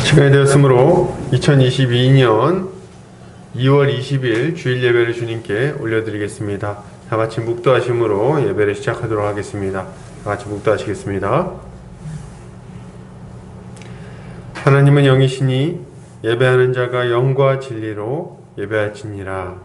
시간이 되었으므로 2022년 2월 20일 주일 예배를 주님께 올려드리겠습니다. 다 같이 묵도하심으로 예배를 시작하도록 하겠습니다. 다 같이 묵도하시겠습니다. 하나님은 영이시니 예배하는 자가 영과 진리로 예배할지니라.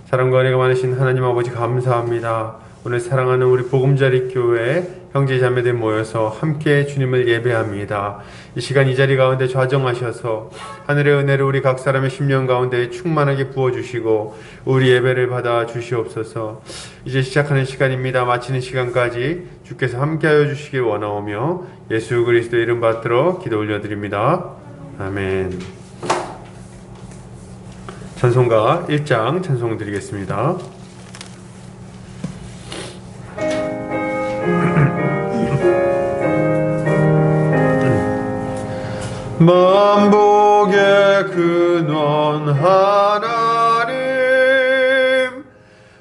사랑과 은혜가 많으신 하나님 아버지 감사합니다. 오늘 사랑하는 우리 보금자리 교회 형제 자매들 모여서 함께 주님을 예배합니다. 이 시간 이 자리 가운데 좌정하셔서 하늘의 은혜를 우리 각 사람의 심령 가운데 충만하게 부어주시고 우리 예배를 받아 주시옵소서. 이제 시작하는 시간입니다. 마치는 시간까지 주께서 함께하여 주시길 원하오며 예수 그리스도 이름 받들어 기도 올려드립니다. 아멘. 찬송가 1장 찬송 드리겠습니다. 만복의 근원 하나님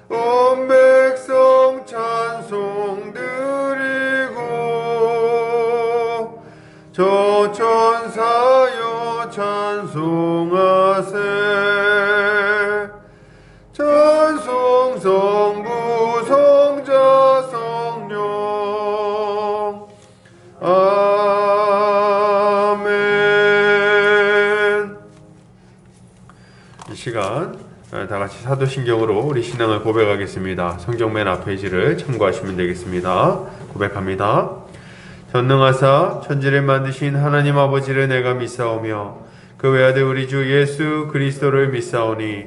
온 백성 찬송 드리고 저 천사여 찬송하세 찬송 성부 성자 성령 아멘. 이 시간 다같이 사도신경으로 우리 신앙을 고백하겠습니다. 성경 맨 앞페이지를 참고하시면 되겠습니다. 고백합니다. 전능하사 천지를 만드신 하나님 아버지를 내가 믿사오며 그 외아들 우리 주 예수 그리스도를 믿사오니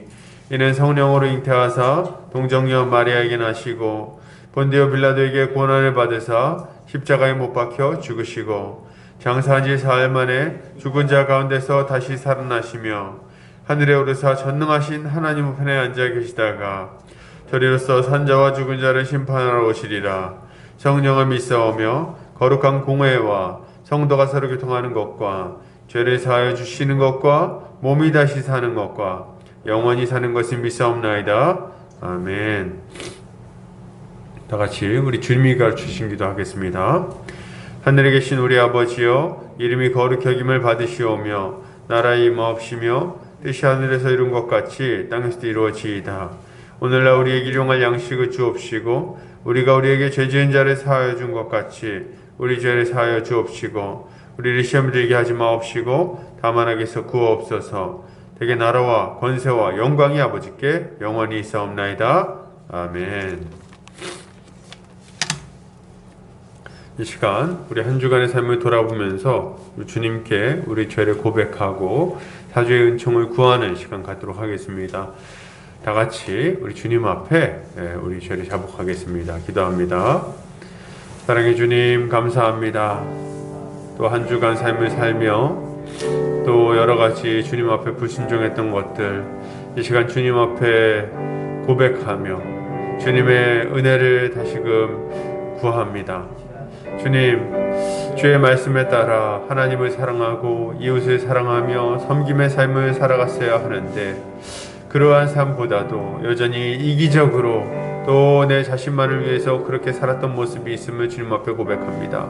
이는 성령으로 잉태하사 동정녀 마리아에게 나시고 본디오 빌라도에게 고난을 받으사 십자가에 못 박혀 죽으시고 장사한 지 사흘 만에 죽은 자 가운데서 다시 살아나시며 하늘에 오르사 전능하신 하나님 우편에 앉아 계시다가 저리로서 산자와 죽은 자를 심판하러 오시리라. 성령을 믿사오며 거룩한 공회와 성도가 서로 교통하는 것과 죄를 사하여 주시는 것과 몸이 다시 사는 것과 영원히 사는 것을 믿사옵나이다. 아멘. 다 같이 우리 주님이 가르치신 기도 하겠습니다. 하늘에 계신 우리 아버지여 이름이 거룩히 여김을 받으시오며 나라의 임하옵시며 뜻이 하늘에서 이룬 것 같이 땅에서도 이루어지이다. 오늘날 우리에게 일용할 양식을 주옵시고 우리가 우리에게 죄 지은 자를 사하여 준 것 같이 우리 죄를 사하여 주옵시고 우리를 시험에 들게 하지 마옵시고 다만 악에서 구하옵소서. 대개 나라와 권세와 영광이 아버지께 영원히 있사옵나이다. 아멘. 이 시간 우리 한 주간의 삶을 돌아보면서 주님께 우리 죄를 고백하고 사죄의 은총을 구하는 시간 갖도록 하겠습니다. 다 같이 우리 주님 앞에 우리 죄를 자복하겠습니다. 기도합니다. 사랑의 주님 감사합니다. 또 한 주간 삶을 살며 또 여러 가지 주님 앞에 불순종했던 것들 이 시간 주님 앞에 고백하며 주님의 은혜를 다시금 구합니다. 주님, 주의 말씀에 따라 하나님을 사랑하고 이웃을 사랑하며 섬김의 삶을 살아갔어야 하는데 그러한 삶보다도 여전히 이기적으로 또 내 자신만을 위해서 그렇게 살았던 모습이 있음을 주님 앞에 고백합니다.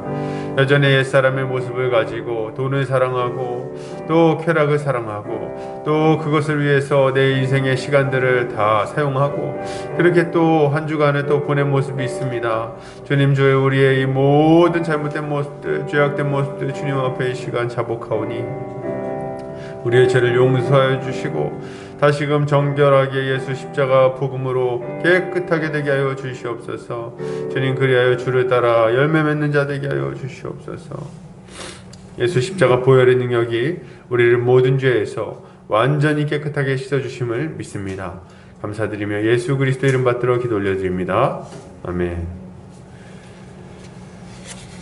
여전히 옛사람의 모습을 가지고 돈을 사랑하고 또 쾌락을 사랑하고 또 그것을 위해서 내 인생의 시간들을 다 사용하고 그렇게 또 한 주간을 또 보낸 모습이 있습니다. 주님, 주의 우리의 이 모든 잘못된 모습들, 죄악된 모습들 주님 앞에 이 시간 자복하오니 우리의 죄를 용서하여 주시고 다시금 정결하게 예수 십자가 복음으로 깨끗하게 되게 하여 주시옵소서. 주님, 그리하여 주를 따라 열매 맺는 자 되게 하여 주시옵소서. 예수 십자가 보혈의 능력이 우리를 모든 죄에서 완전히 깨끗하게 씻어주심을 믿습니다. 감사드리며 예수 그리스도 이름 받들어 기도 올려드립니다. 아멘.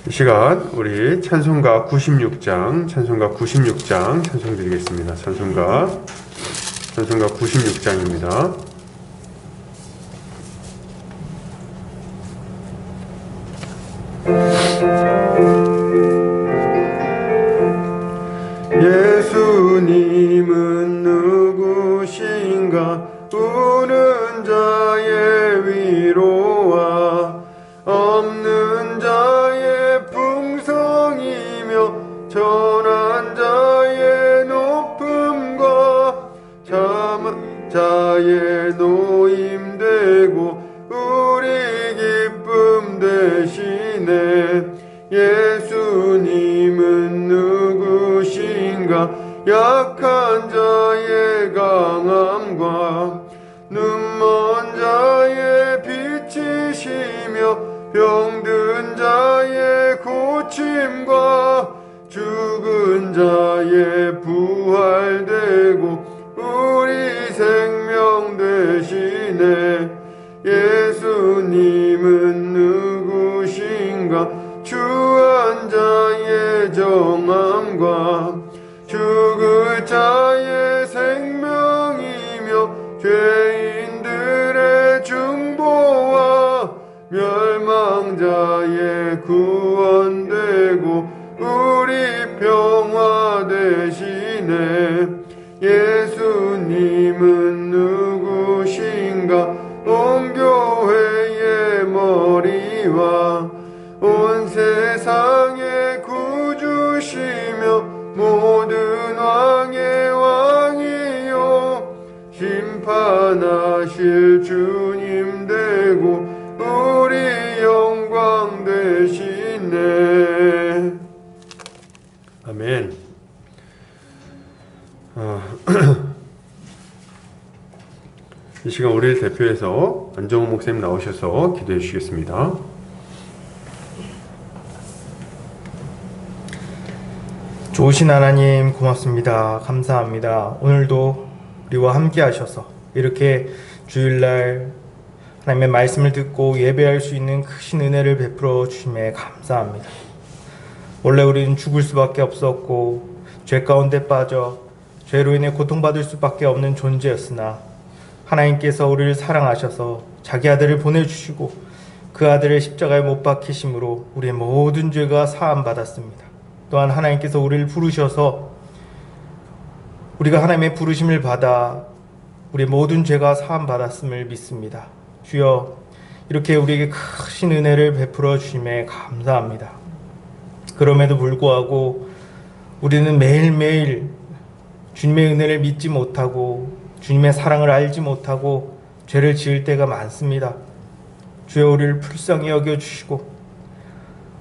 이 시간 우리 찬송가 96장 찬송 드리겠습니다. 찬송가 96장입니다. 예수님은 누구신가 우는 자의 위로와 없는 자의 풍성이며 전한 자의 자의 노임되고 우리 기쁨 되시네. 예수님은 누구신가? 약한 자의 강함과 눈먼 자의 빛이시며 병든 자의 고침과 죽은 자의 부활되고 우리 생명 되시네. 예수님은 누구신가? 주한 자의 정함과 죽을 자의 생명이며 죄인들의 중보와 멸망자의 구원되고 우리 평화 되시네. 예수님은 누구신가? 온 교회의 머리와 온 세상의 구주시며 모든 왕의 왕이요 심판하실 주님 되고 우리 영광 되시네. 아멘. 이 시간 우리를 대표해서 안정훈 목사님 나오셔서 기도해 주시겠습니다. 좋으신 하나님 고맙습니다. 감사합니다. 오늘도 우리와 함께 하셔서 이렇게 주일날 하나님의 말씀을 듣고 예배할 수 있는 크신 은혜를 베풀어 주심에 감사합니다. 원래 우리는 죽을 수밖에 없었고 죄 가운데 빠져 죄로 인해 고통받을 수밖에 없는 존재였으나 하나님께서 우리를 사랑하셔서 자기 아들을 보내주시고 그 아들을 십자가에 못 박히심으로 우리의 모든 죄가 사함받았습니다. 또한 하나님께서 우리를 부르셔서 우리가 하나님의 부르심을 받아 우리의 모든 죄가 사함받았음을 믿습니다. 주여, 이렇게 우리에게 크신 은혜를 베풀어 주심에 감사합니다. 그럼에도 불구하고 우리는 매일매일 주님의 은혜를 믿지 못하고 주님의 사랑을 알지 못하고 죄를 지을 때가 많습니다. 주여, 우리를 불쌍히 여겨주시고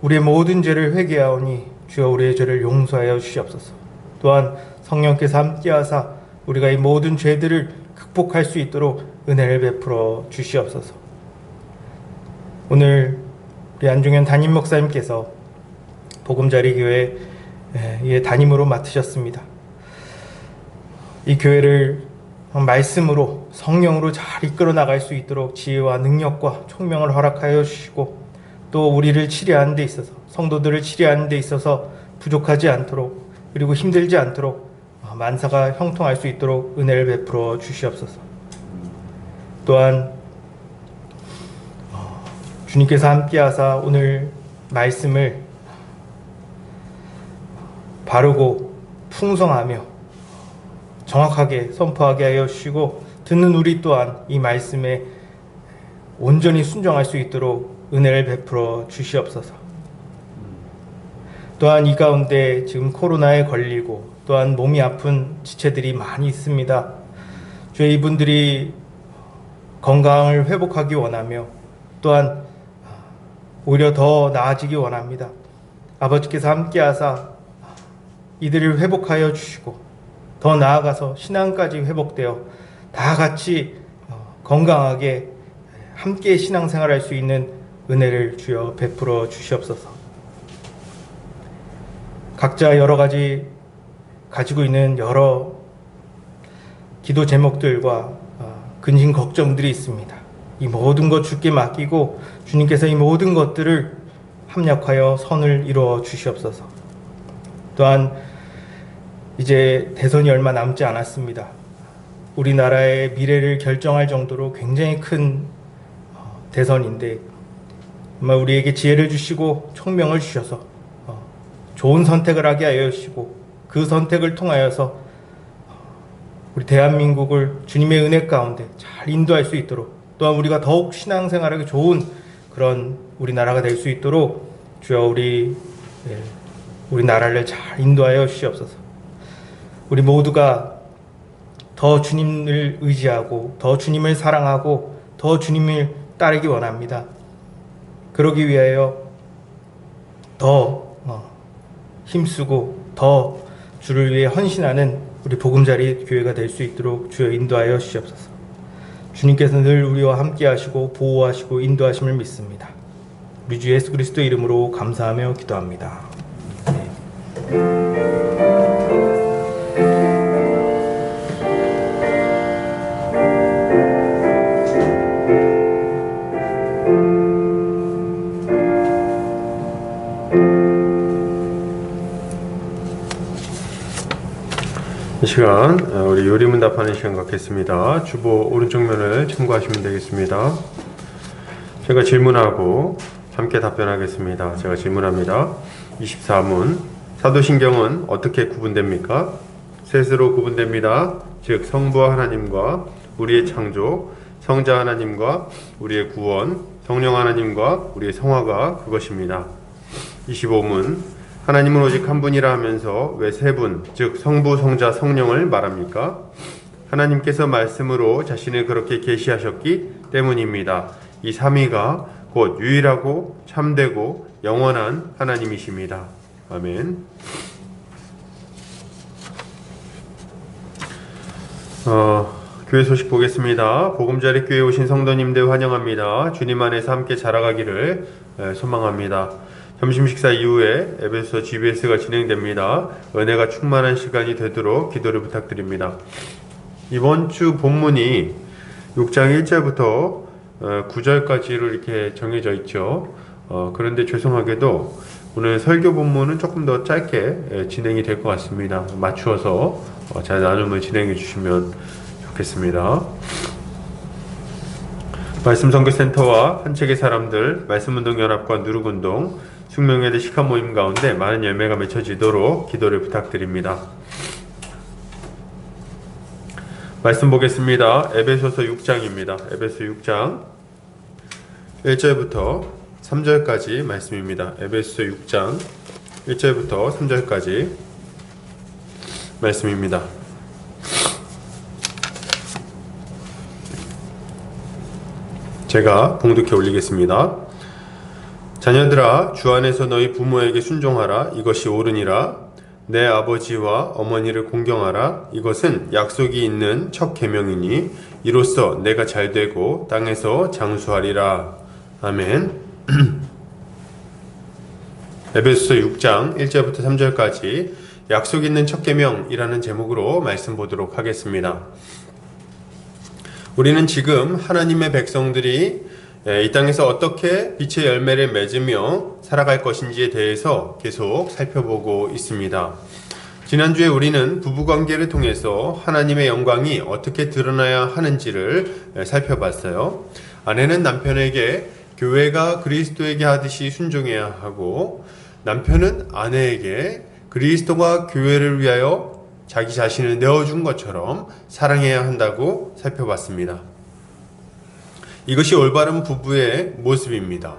우리의 모든 죄를 회개하오니 주여 우리의 죄를 용서하여 주시옵소서. 또한 성령께서 함께하사 우리가 이 모든 죄들을 극복할 수 있도록 은혜를 베풀어 주시옵소서. 오늘 우리 안중현 담임 목사님께서 복음자리 교회의 담임으로 맡으셨습니다. 이 교회를 말씀으로 성령으로 잘 이끌어 나갈 수 있도록 지혜와 능력과 총명을 허락하여 주시고 또 우리를 치료하는 데 있어서 성도들을 치료하는 데 있어서 부족하지 않도록 그리고 힘들지 않도록 만사가 형통할 수 있도록 은혜를 베풀어 주시옵소서. 또한 주님께서 함께하사 오늘 말씀을 바르고 풍성하며 정확하게 선포하게 하여 주시고 듣는 우리 또한 이 말씀에 온전히 순종할 수 있도록 은혜를 베풀어 주시옵소서. 또한 이 가운데 지금 코로나에 걸리고 또한 몸이 아픈 지체들이 많이 있습니다. 주여, 이분들이 건강을 회복하기 원하며 또한 오히려 더 나아지기 원합니다. 아버지께서 함께하사 이들을 회복하여 주시고 더 나아가서 신앙까지 회복되어 다 같이 건강하게 함께 신앙생활할 수 있는 은혜를 주여 베풀어 주시옵소서. 각자 여러 가지 가지고 있는 여러 기도 제목들과 근심 걱정들이 있습니다. 이 모든 것 주께 맡기고 주님께서 이 모든 것들을 합력하여 선을 이루어 주시옵소서. 또한 이제 대선이 얼마 남지 않았습니다. 우리나라의 미래를 결정할 정도로 굉장히 큰 대선인데 정말 우리에게 지혜를 주시고 총명을 주셔서 좋은 선택을 하게 하여 주시고 그 선택을 통하여서 우리 대한민국을 주님의 은혜 가운데 잘 인도할 수 있도록 또한 우리가 더욱 신앙생활하기 좋은 그런 우리나라가 될 수 있도록 주여 우리 나라를 잘 인도하여 주시옵소서. 우리 모두가 더 주님을 의지하고 더 주님을 사랑하고 더 주님을 따르기 원합니다. 그러기 위하여 더 힘쓰고 더 주를 위해 헌신하는 우리 보금자리 교회가 될 수 있도록 주여 인도하여 주시옵소서. 주님께서 늘 우리와 함께 하시고 보호하시고 인도하심을 믿습니다. 우리 주 예수 그리스도 이름으로 감사하며 기도합니다. 이 시간 우리 요리문답하는 시간 갖겠습니다. 주보 오른쪽 면을 참고하시면 되겠습니다. 제가 질문하고 함께 답변하겠습니다. 제가 질문합니다. 24문 사도신경은 어떻게 구분됩니까? 셋으로 구분됩니다. 즉 성부와 하나님과 우리의 창조, 성자 하나님과 우리의 구원, 성령 하나님과 우리의 성화가 그것입니다. 25문 하나님은 오직 한 분이라 하면서 왜 세 분, 즉 성부, 성자, 성령을 말합니까? 하나님께서 말씀으로 자신을 그렇게 계시하셨기 때문입니다. 이 삼위가 곧 유일하고 참되고 영원한 하나님이십니다. 아멘. 교회 소식 보겠습니다. 보금자리 교회에 오신 성도님들 환영합니다. 주님 안에서 함께 자라가기를 소망합니다. 점심 식사 이후에 에베소 GBS가 진행됩니다. 은혜가 충만한 시간이 되도록 기도를 부탁드립니다. 이번 주 본문이 6장 1절부터 9절까지로 이렇게 정해져 있죠. 그런데 죄송하게도 오늘 설교 본문은 조금 더 짧게 진행이 될 것 같습니다. 맞추어서 잘 나눔을 진행해 주시면 좋겠습니다. 말씀선교센터와 한책의 사람들, 말씀운동연합과 누룩운동, 숙명회대 시카 모임 가운데 많은 열매가 맺혀지도록 기도를 부탁드립니다. 말씀 보겠습니다. 에베소서 6장입니다. 에베소 6장 1절부터 3절까지 말씀입니다. 에베소 6장 1절부터 3절까지 말씀입니다. 제가 봉독해 올리겠습니다. 자녀들아, 주 안에서 너희 부모에게 순종하라. 이것이 옳으니라. 내 아버지와 어머니를 공경하라. 이것은 약속이 있는 첫 계명이니 이로써 내가 잘되고 땅에서 장수하리라. 아멘. 에베소서 6장 1절부터 3절까지 약속 있는 첫 계명이라는 제목으로 말씀 보도록 하겠습니다. 우리는 지금 하나님의 백성들이 이 땅에서 어떻게 빛의 열매를 맺으며 살아갈 것인지에 대해서 계속 살펴보고 있습니다. 지난주에 우리는 부부관계를 통해서 하나님의 영광이 어떻게 드러나야 하는지를 살펴봤어요. 아내는 남편에게 교회가 그리스도에게 하듯이 순종해야 하고, 남편은 아내에게 그리스도가 교회를 위하여 자기 자신을 내어준 것처럼 사랑해야 한다고 살펴봤습니다. 이것이 올바른 부부의 모습입니다.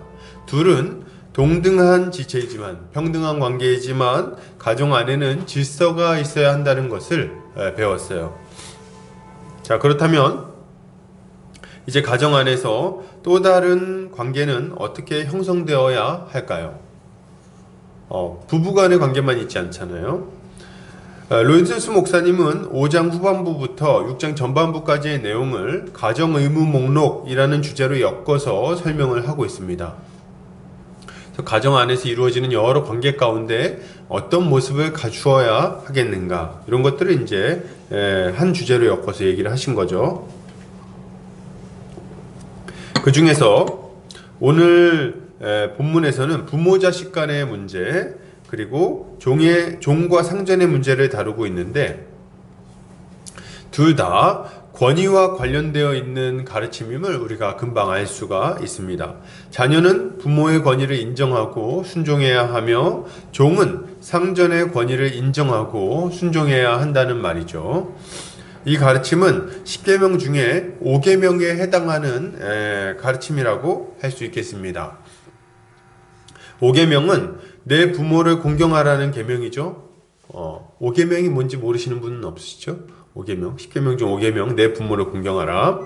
둘은 동등한 지체이지만, 평등한 관계이지만 가정 안에는 질서가 있어야 한다는 것을 배웠어요. 자, 그렇다면 이제 가정 안에서 또 다른 관계는 어떻게 형성되어야 할까요? 부부간의 관계만 있지 않잖아요. 로이슨스 목사님은 5장 후반부부터 6장 전반부까지의 내용을 가정 의무 목록이라는 주제로 엮어서 설명을 하고 있습니다. 그래서 가정 안에서 이루어지는 여러 관계 가운데 어떤 모습을 갖추어야 하겠는가, 이런 것들을 이제 한 주제로 엮어서 얘기를 하신 거죠. 그 중에서 오늘 본문에서는 부모 자식 간의 문제, 그리고 종과 상전의 문제를 다루고 있는데, 둘 다 권위와 관련되어 있는 가르침임을 우리가 금방 알 수가 있습니다. 자녀는 부모의 권위를 인정하고 순종해야 하며, 종은 상전의 권위를 인정하고 순종해야 한다는 말이죠. 이 가르침은 10계명 중에 5계명에 해당하는 가르침이라고 할 수 있겠습니다. 5계명은 내 부모를 공경하라는 계명이죠. 5계명이 뭔지 모르시는 분은 없으시죠? 5계명, 10계명 중 5계명, 내 부모를 공경하라.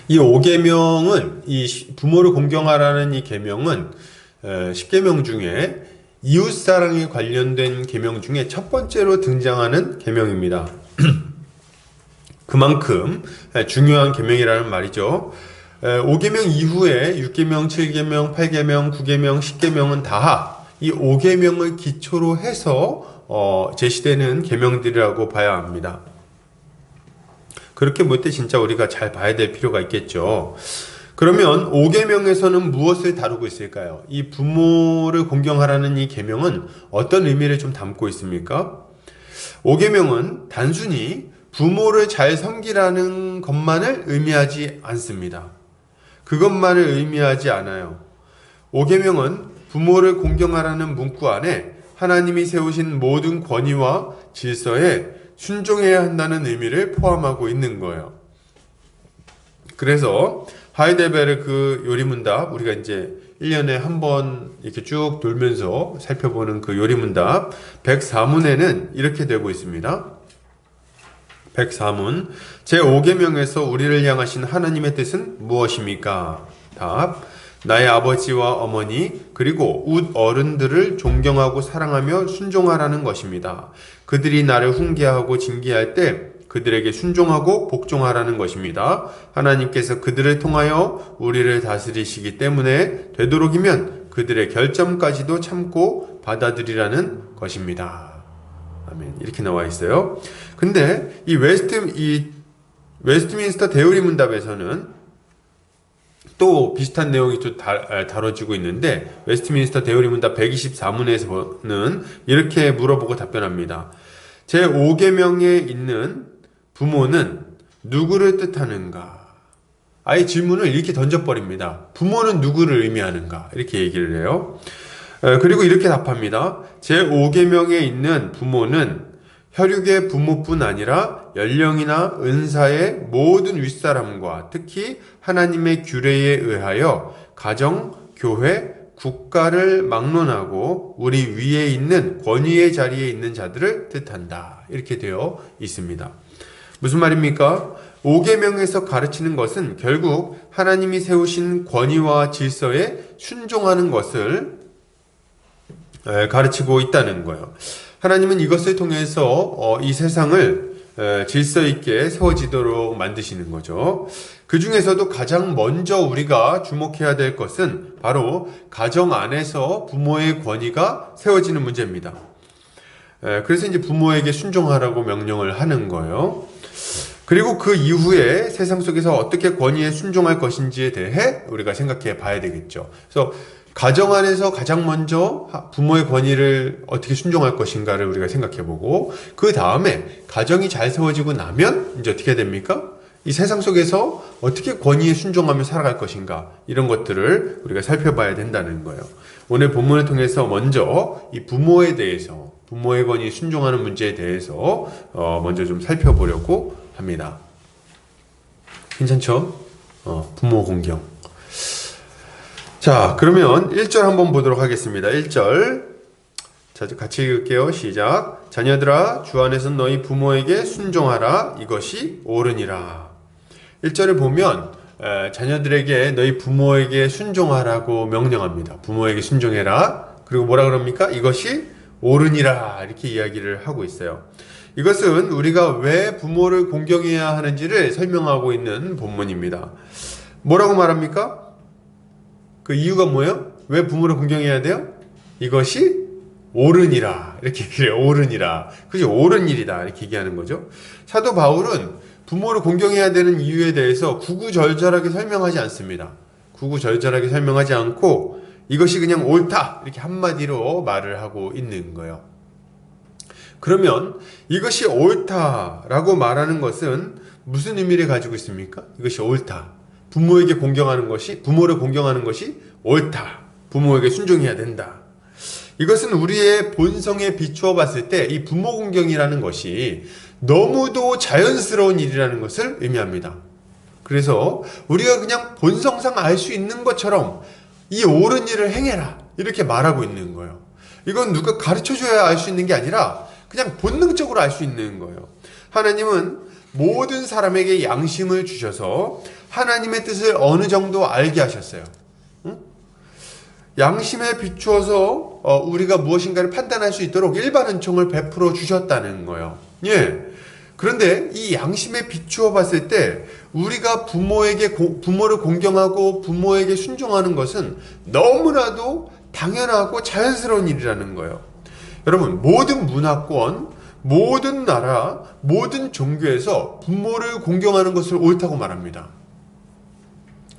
이 5계명은, 이 부모를 공경하라는 이 계명은 10계명 중에 이웃사랑에 관련된 계명 중에 첫 번째로 등장하는 계명입니다. 그만큼 중요한 계명이라는 말이죠. 5계명 이후에 6계명, 7계명, 8계명, 9계명, 10계명은 다 이 5계명을 기초로 해서 제시되는 계명들이라고 봐야 합니다. 그렇게 볼 때 진짜 우리가 잘 봐야 될 필요가 있겠죠. 그러면 5계명에서는 무엇을 다루고 있을까요? 이 부모를 공경하라는 이 계명은 어떤 의미를 좀 담고 있습니까? 5계명은 단순히 부모를 잘 섬기라는 것만을 의미하지 않습니다. 그것만을 의미하지 않아요. 5계명은 부모를 공경하라는 문구 안에 하나님이 세우신 모든 권위와 질서에 순종해야 한다는 의미를 포함하고 있는 거예요. 그래서 하이델베르크 요리문답, 우리가 이제 1년에 한 번 이렇게 쭉 돌면서 살펴보는 그 요리문답 104문에는 이렇게 되고 있습니다. 104문, 제5계명에서 우리를 향하신 하나님의 뜻은 무엇입니까? 답, 나의 아버지와 어머니 그리고 웃 어른들을 존경하고 사랑하며 순종하라는 것입니다. 그들이 나를 훈계하고 징계할 때 그들에게 순종하고 복종하라는 것입니다. 하나님께서 그들을 통하여 우리를 다스리시기 때문에 되도록이면 그들의 결점까지도 참고 받아들이라는 것입니다. 아멘. 이렇게 나와 있어요. 근데 이 웨스트민스터 대의리 문답에서는 또 비슷한 내용이 또 다뤄지고 있는데, 웨스트민스터 대의리 문답 124문에서는 이렇게 물어보고 답변합니다. 제5계명에 있는 부모는 누구를 뜻하는가? 아예 질문을 이렇게 던져버립니다. 부모는 누구를 의미하는가? 이렇게 얘기를 해요. 그리고 이렇게 답합니다. 제5계명에 있는 부모는 혈육의 부모뿐 아니라 연령이나 은사의 모든 윗사람과 특히 하나님의 규례에 의하여 가정, 교회, 국가를 막론하고 우리 위에 있는 권위의 자리에 있는 자들을 뜻한다. 이렇게 되어 있습니다. 무슨 말입니까? 5계명에서 가르치는 것은 결국 하나님이 세우신 권위와 질서에 순종하는 것을 가르치고 있다는 거예요. 하나님은 이것을 통해서 이 세상을 질서 있게 세워지도록 만드시는 거죠. 그 중에서도 가장 먼저 우리가 주목해야 될 것은 바로 가정 안에서 부모의 권위가 세워지는 문제입니다. 그래서 이제 부모에게 순종하라고 명령을 하는 거예요. 그리고 그 이후에 세상 속에서 어떻게 권위에 순종할 것인지에 대해 우리가 생각해 봐야 되겠죠. 그래서 가정 안에서 가장 먼저 부모의 권위를 어떻게 순종할 것인가를 우리가 생각해 보고, 그 다음에 가정이 잘 세워지고 나면 이제 어떻게 됩니까? 이 세상 속에서 어떻게 권위에 순종하며 살아갈 것인가, 이런 것들을 우리가 살펴봐야 된다는 거예요. 오늘 본문을 통해서 먼저 이 부모에 대해서, 부모의 권위에 순종하는 문제에 대해서 먼저 좀 살펴보려고 합니다. 괜찮죠? 부모 공경. 자, 그러면 1절 한번 보도록 하겠습니다. 1절. 자, 같이 읽을게요. 시작. 자녀들아, 주 안에서 너희 부모에게 순종하라. 이것이 옳으니라. 1절을 보면 자녀들에게 너희 부모에게 순종하라고 명령합니다. 부모에게 순종해라. 그리고 뭐라 그럽니까? 이것이 옳으니라. 이렇게 이야기를 하고 있어요. 이것은 우리가 왜 부모를 공경해야 하는지를 설명하고 있는 본문입니다. 뭐라고 말합니까? 그 이유가 뭐예요? 왜 부모를 공경해야 돼요? 이것이 옳으니라. 이렇게 얘기해요. 옳으니라. 그게 옳은 일이다. 이렇게 얘기하는 거죠. 사도 바울은 부모를 공경해야 되는 이유에 대해서 구구절절하게 설명하지 않습니다. 구구절절하게 설명하지 않고 이것이 그냥 옳다. 이렇게 한마디로 말을 하고 있는 거예요. 그러면 이것이 옳다라고 말하는 것은 무슨 의미를 가지고 있습니까? 이것이 옳다. 부모에게 공경하는 것이, 부모를 공경하는 것이 옳다. 부모에게 순종해야 된다. 이것은 우리의 본성에 비추어 봤을 때 이 부모 공경이라는 것이 너무도 자연스러운 일이라는 것을 의미합니다. 그래서 우리가 그냥 본성상 알 수 있는 것처럼 이 옳은 일을 행해라. 이렇게 말하고 있는 거예요. 이건 누가 가르쳐줘야 알 수 있는 게 아니라 그냥 본능적으로 알 수 있는 거예요. 하나님은 모든 사람에게 양심을 주셔서 하나님의 뜻을 어느 정도 알게 하셨어요. 응? 양심에 비추어서 우리가 무엇인가를 판단할 수 있도록 일반 은총을 베풀어 주셨다는 거예요. 예. 그런데 이 양심에 비추어 봤을 때 우리가 부모를 공경하고 부모에게 순종하는 것은 너무나도 당연하고 자연스러운 일이라는 거예요. 여러분, 모든 문화권, 모든 나라, 모든 종교에서 부모를 공경하는 것을 옳다고 말합니다.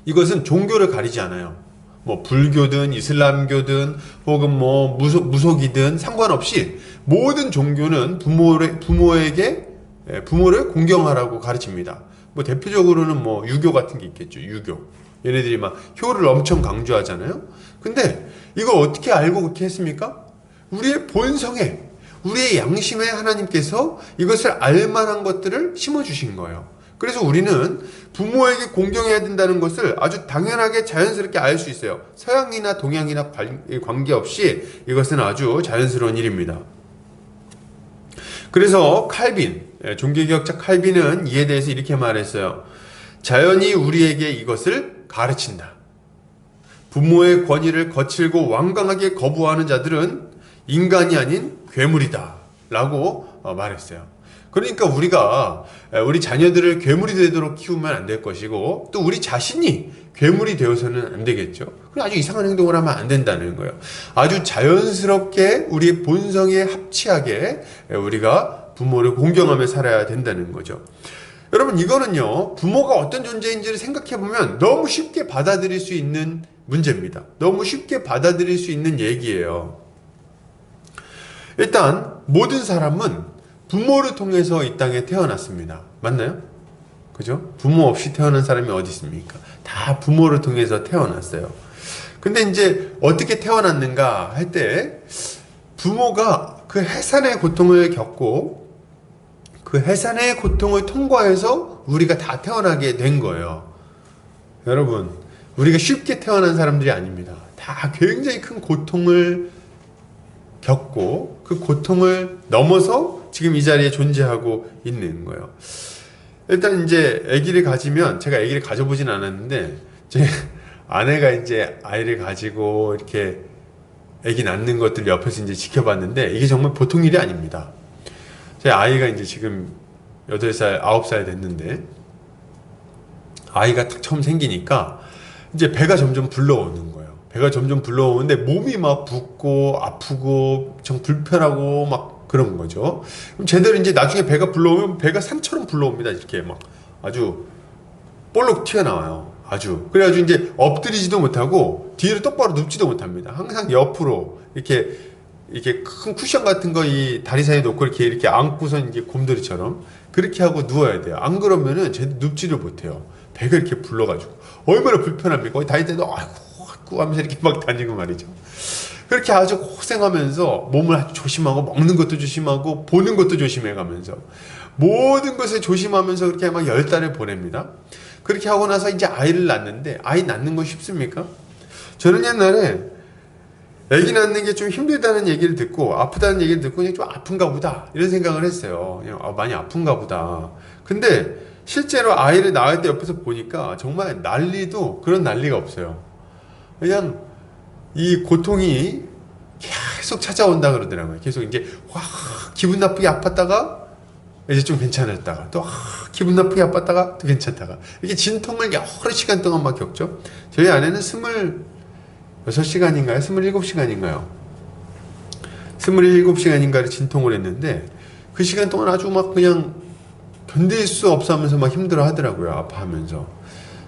이것은 종교를 가리지 않아요. 뭐 불교든 이슬람교든 혹은 뭐 무속이든 상관없이 모든 종교는 부모를 공경하라고 가르칩니다. 뭐 대표적으로는 뭐 유교 같은 게 있겠죠. 유교. 얘네들이 막 효를 엄청 강조하잖아요. 근데 이걸 어떻게 알고 그렇게 했습니까? 우리의 본성에, 우리의 양심에 하나님께서 이것을 알만한 것들을 심어주신 거예요. 그래서 우리는 부모에게 공경해야 된다는 것을 아주 당연하게 자연스럽게 알 수 있어요. 서양이나 동양이나 관계없이 이것은 아주 자연스러운 일입니다. 그래서 칼빈, 종교개혁자 칼빈은 이에 대해서 이렇게 말했어요. 자연이 우리에게 이것을 가르친다. 부모의 권위를 거칠고 완강하게 거부하는 자들은 인간이 아닌 괴물이다 라고 말했어요. 그러니까 우리가 우리 자녀들을 괴물이 되도록 키우면 안 될 것이고 또 우리 자신이 괴물이 되어서는 안 되겠죠. 아주 이상한 행동을 하면 안 된다는 거예요. 아주 자연스럽게 우리 본성에 합치하게 우리가 부모를 공경하며 살아야 된다는 거죠. 여러분, 이거는요, 부모가 어떤 존재인지를 생각해보면 너무 쉽게 받아들일 수 있는 문제입니다. 너무 쉽게 받아들일 수 있는 얘기예요. 일단 모든 사람은 부모를 통해서 이 땅에 태어났습니다. 맞나요? 그죠? 부모 없이 태어난 사람이 어디 있습니까? 다 부모를 통해서 태어났어요. 근데 이제 어떻게 태어났는가 할 때 부모가 그 해산의 고통을 겪고 그 해산의 고통을 통과해서 우리가 다 태어나게 된 거예요. 여러분, 우리가 쉽게 태어난 사람들이 아닙니다. 다 굉장히 큰 고통을 겪고 그 고통을 넘어서 지금 이 자리에 존재하고 있는 거예요. 일단 이제 아기를 가지면, 제가 아기를 가져보진 않았는데 제 아내가 이제 아이를 가지고 이렇게 아기 낳는 것들 옆에서 이제 지켜봤는데 이게 정말 보통 일이 아닙니다. 제 아이가 이제 지금 8살, 9살 됐는데 아이가 딱 처음 생기니까 이제 배가 점점 불러오는 거예요. 배가 점점 불러오는데 몸이 막 붓고 아프고 좀 불편하고 막 그런 거죠. 그럼 제대로 이제 나중에 배가 불러오면 배가 산처럼 불러옵니다. 이렇게 막 아주 볼록 튀어나와요. 아주. 그래가지고 이제 엎드리지도 못하고 뒤로 똑바로 눕지도 못합니다. 항상 옆으로 이렇게 큰 쿠션 같은 거 이 다리 사이에 놓고 이렇게 안고선 이게 곰돌이처럼 그렇게 하고 누워야 돼요. 안 그러면은 제대로 눕지를 못해요. 배가 이렇게 불러가지고 얼마나 불편합니까? 거기 다닐 때도 아이고 하면서 이렇게 막 다니고 말이죠. 그렇게 아주 고생하면서 몸을 아주 조심하고 먹는 것도 조심하고 보는 것도 조심해가면서 모든 것을 조심하면서 그렇게 막 10달을 보냅니다. 그렇게 하고 나서 이제 아이를 낳는데 아이 낳는 건 쉽습니까? 저는 옛날에 아기 낳는 게 좀 힘들다는 얘기를 듣고 아프다는 얘기를 듣고 그냥 좀 아픈가 보다 이런 생각을 했어요. 그냥 많이 아픈가 보다. 근데 실제로 아이를 낳을 때 옆에서 보니까 정말 난리도 그런 난리가 없어요. 그냥 이 고통이 계속 찾아온다 그러더라고요. 계속 이제 기분 나쁘게 아팠다가 이제 좀 괜찮았다가 또 기분 나쁘게 아팠다가 또 괜찮다가 이렇게 진통을 여러 시간 동안 막 겪죠. 저희 아내는 26시간인가요? 27시간인가요? 27시간인가를 진통을 했는데 그 시간 동안 아주 막 그냥 견딜 수 없어 하면서 막 힘들어 하더라고요. 아파하면서.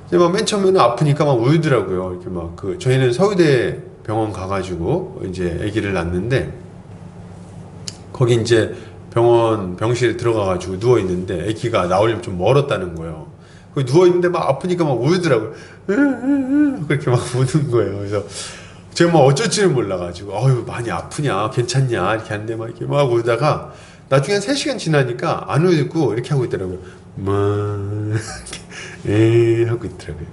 근데 막 맨 처음에는 아프니까 막 울더라고요. 이렇게 막 저희는 서울대 병원 가가지고 이제 아기를 낳는데 거기 이제 병실에 들어가가지고 누워있는데 아기가 나오려면 좀 멀었다는 거예요. 거기 누워있는데 막 아프니까 막 울더라고요. 그렇게 막 우는 거예요. 그래서 제가 막 어쩔 줄을 몰라가지고 어휴 많이 아프냐 괜찮냐 이렇게 하는데 막 이렇게 막 울다가 나중에 한 3시간 지나니까 안 울고 이렇게 하고 있더라고요. 하고 있더라고요.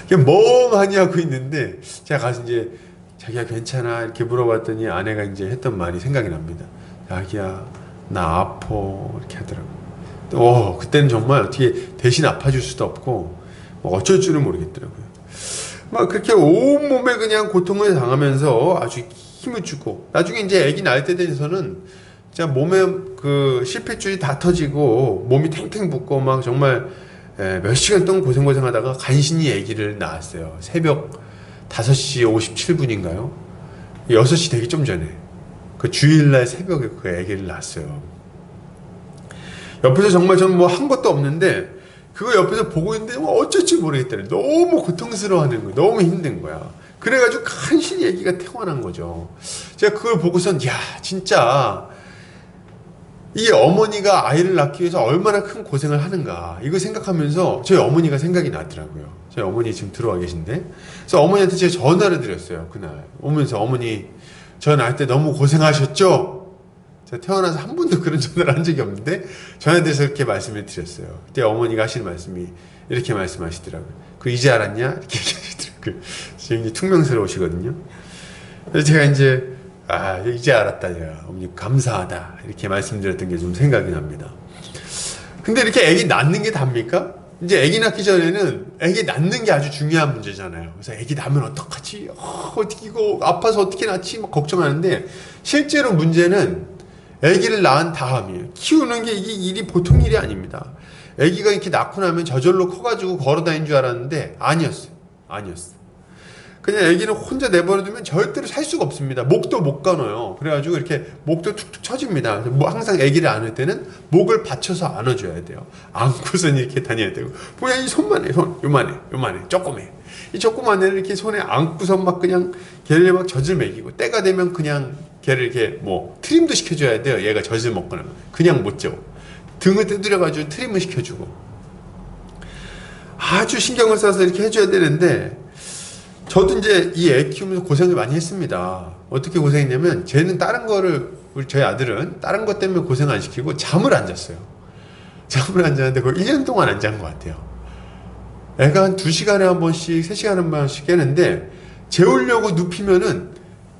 그냥 멍하니 하고 있는데 제가 가서 이제 자기야 괜찮아 이렇게 물어봤더니 아내가 이제 했던 말이 생각이 납니다. 자기야 나 아파 이렇게 하더라고요. 그때는 정말 어떻게 대신 아파줄 수도 없고 뭐 어쩔 줄은 모르겠더라고요. 막 그렇게 온몸에 그냥 고통을 당하면서 아주 힘을 주고 나중에 이제 아기 낳을 때 돼서는 진짜 몸에 그 실핏줄이 다 터지고 몸이 탱탱 붓고 막 정말 몇 시간 동안 고생하다가 간신히 아기를 낳았어요. 새벽 5시 57분인가요? 6시 되기 좀 전에 그 주일날 새벽에 그 아기를 낳았어요. 옆에서 정말 저는 뭐 한 것도 없는데 그거 옆에서 보고 있는데 뭐 어쩔 줄 모르겠더래. 너무 고통스러워하는 거야. 너무 힘든 거야. 그래가지고 간신히 아기가 태어난 거죠. 제가 그걸 보고선 야 진짜 이 어머니가 아이를 낳기 위해서 얼마나 큰 고생을 하는가 이거 생각하면서 저희 어머니가 생각이 나더라고요. 저희 어머니 지금 들어와 계신데 그래서 어머니한테 제가 전화를 드렸어요. 그날 오면서 어머니 저 낳을 때 너무 고생하셨죠? 제가 태어나서 한 번도 그런 전화를 한 적이 없는데 전화에 대해서 이렇게 말씀을 드렸어요. 그때 어머니가 하시는 말씀이 이렇게 말씀하시더라고요. 그 이제 알았냐? 이렇게 얘기하시더라고요. 지금 이제 퉁명스러우시거든요. 그래서 제가 이제 이제 알았다. 제가 어머니 감사하다 이렇게 말씀드렸던 게 좀 생각이 납니다. 근데 이렇게 아기 낳는 게 답니까? 이제 아기 낳기 전에는 아기 낳는 게 아주 중요한 문제잖아요. 그래서 아기 낳으면 어떡하지? 어떻게 이거 아파서 어떻게 낳지? 막 걱정하는데 실제로 문제는 아기를 낳은 다음이에요. 키우는 게 이게 일이 보통 일이 아닙니다. 아기가 이렇게 낳고 나면 저절로 커가지고 걸어다니는 줄 알았는데 아니었어요. 그냥 아기는 혼자 내버려두면 절대로 살 수가 없습니다. 목도 못 가눠요. 그래가지고 이렇게 목도 툭툭 쳐집니다. 뭐 항상 아기를 안을 때는 목을 받쳐서 안아줘야 돼요. 안고선 이렇게 다녀야 되고. 그냥 이 손만 해. 손 요만해. 조그매. 이 조그만 애를 이렇게 손에 안고선 막 그냥 걔를 막 젖을 먹이고 때가 되면 그냥 걔를 이렇게 뭐 트림도 시켜줘야 돼요. 얘가 젖을 먹거나 그냥 못 줘. 등을 두드려가지고 트림을 시켜주고 아주 신경을 써서 이렇게 해줘야 되는데 저도 이제 이 애 키우면서 고생을 많이 했습니다. 어떻게 고생했냐면 쟤는 다른 거를 저희 아들은 다른 것 때문에 고생 안 시키고 잠을 안 잤어요. 잠을 안 잤는데 거의 1년 동안 안 잔 것 같아요. 애가 한 2시간에 한 번씩 3시간에 한 번씩 깨는데 재우려고 눕히면은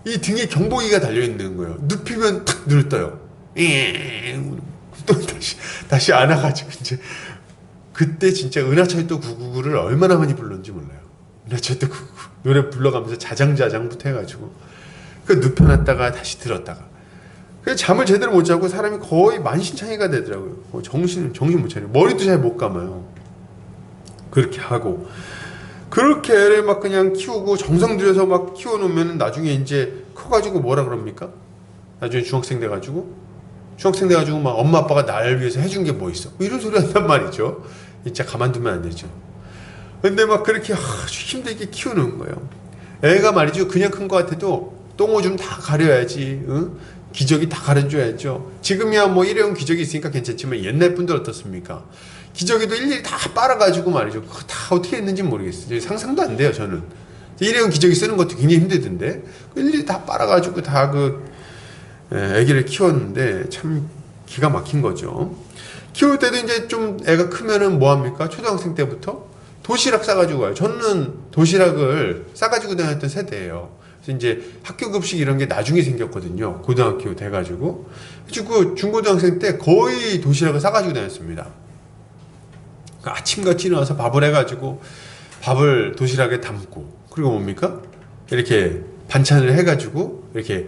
이 등에 경보기가 달려있는 거예요. 눕히면 탁 눈을 떠요. 또 다시 안아가지고 이제 그때 진짜 은하철도 999를 얼마나 많이 불렀는지 몰라요. 은하철도 999 노래 불러가면서 자장부터 해가지고 그 눕혀놨다가 다시 들었다가 그래서 잠을 제대로 못 자고 사람이 거의 만신창이가 되더라고요. 정신 못 차려요. 머리도 잘 못 감아요. 그렇게 하고 그렇게 애를 막 그냥 키우고 정성 들여서 막 키워놓으면 나중에 이제 커가지고 뭐라 그럽니까? 나중에 중학생 돼가지고 막 엄마 아빠가 나를 위해서 해준 게 뭐 있어? 이런 소리 한단 말이죠. 진짜 가만두면 안 되죠. 근데 막 그렇게 아주 힘들게 키우는 거예요. 애가 말이죠. 그냥 큰 것 같아도 똥오줌 다 가려야지. 응? 기저귀 다 가려줘야죠. 지금이야 뭐 일회용 기저귀 있으니까 괜찮지만 옛날 분들 어떻습니까? 기저귀도 일일이 다 빨아가지고 말이죠. 그거 다 어떻게 했는지 모르겠어요. 상상도 안 돼요, 저는. 일회용 기저귀 쓰는 것도 굉장히 힘들던데. 일일이 다 빨아가지고 다 애기를 키웠는데 참 기가 막힌 거죠. 키울 때도 이제 좀 애가 크면은 뭐 합니까? 초등학생 때부터 도시락 싸가지고 가요. 저는 도시락을 싸가지고 다녔던 세대예요. 그래서 이제 학교 급식 이런 게 나중에 생겼거든요. 고등학교 돼가지고. 그래서 중고등학생 때 거의 도시락을 싸가지고 다녔습니다. 아침같이 일어나서 밥을 해가지고 밥을 도시락에 담고 그리고 뭡니까? 이렇게 반찬을 해가지고 이렇게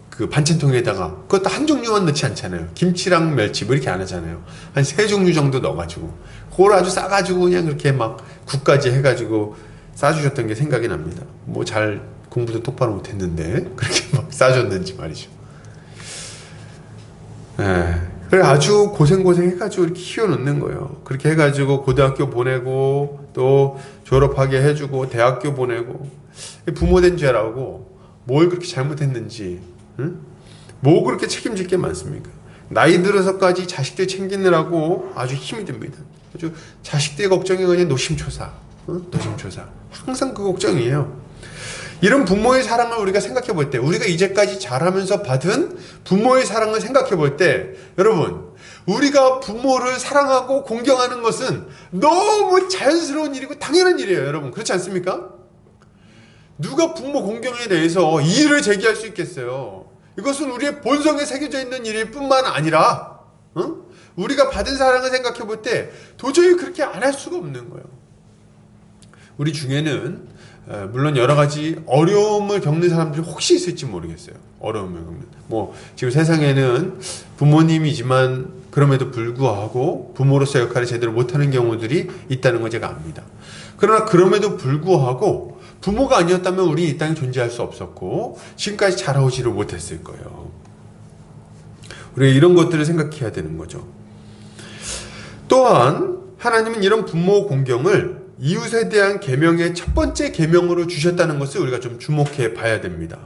그 반찬통에다가 그것도 한 종류만 넣지 않잖아요. 김치랑 멸치 뭐 이렇게 안 하잖아요. 한 3종류 정도 넣어가지고 그걸 아주 싸가지고 그냥 그렇게 막 국까지 해가지고 싸주셨던 게 생각이 납니다. 뭐 잘 공부도 똑바로 못했는데 그렇게 막 싸줬는지 말이죠. 그래 아주 고생 해가지고 이렇게 키워놓는 거예요. 그렇게 해가지고 고등학교 보내고 또 졸업하게 해주고 대학교 보내고 부모 된 죄라고 뭘 그렇게 잘못했는지 응? 뭐 그렇게 책임질 게 많습니까? 나이 들어서까지 자식들 챙기느라고 아주 힘이 듭니다. 아주 자식들 걱정이 그냥 노심초사 노심초사 항상 그 걱정이에요. 이런 부모의 사랑을 우리가 생각해 볼 때 우리가 이제까지 자라면서 받은 부모의 사랑을 생각해 볼 때 여러분 우리가 부모를 사랑하고 공경하는 것은 너무 자연스러운 일이고 당연한 일이에요. 여러분 그렇지 않습니까? 누가 부모 공경에 대해서 이의를 제기할 수 있겠어요? 이것은 우리의 본성에 새겨져 있는 일일 뿐만 아니라 우리가 받은 사랑을 생각해 볼 때 도저히 그렇게 안 할 수가 없는 거예요. 우리 중에는 물론 여러 가지 어려움을 겪는 사람들이 혹시 있을지 모르겠어요. 어려움을 겪는. 지금 세상에는 부모님이지만 그럼에도 불구하고 부모로서 역할을 제대로 못하는 경우들이 있다는 걸 제가 압니다. 그러나 그럼에도 불구하고 부모가 아니었다면 우리 이 땅에 존재할 수 없었고 지금까지 자라오지를 못했을 거예요. 우리가 이런 것들을 생각해야 되는 거죠. 또한 하나님은 이런 부모 공경을 이웃에 대한 계명의 첫 번째 계명으로 주셨다는 것을 우리가 좀 주목해 봐야 됩니다.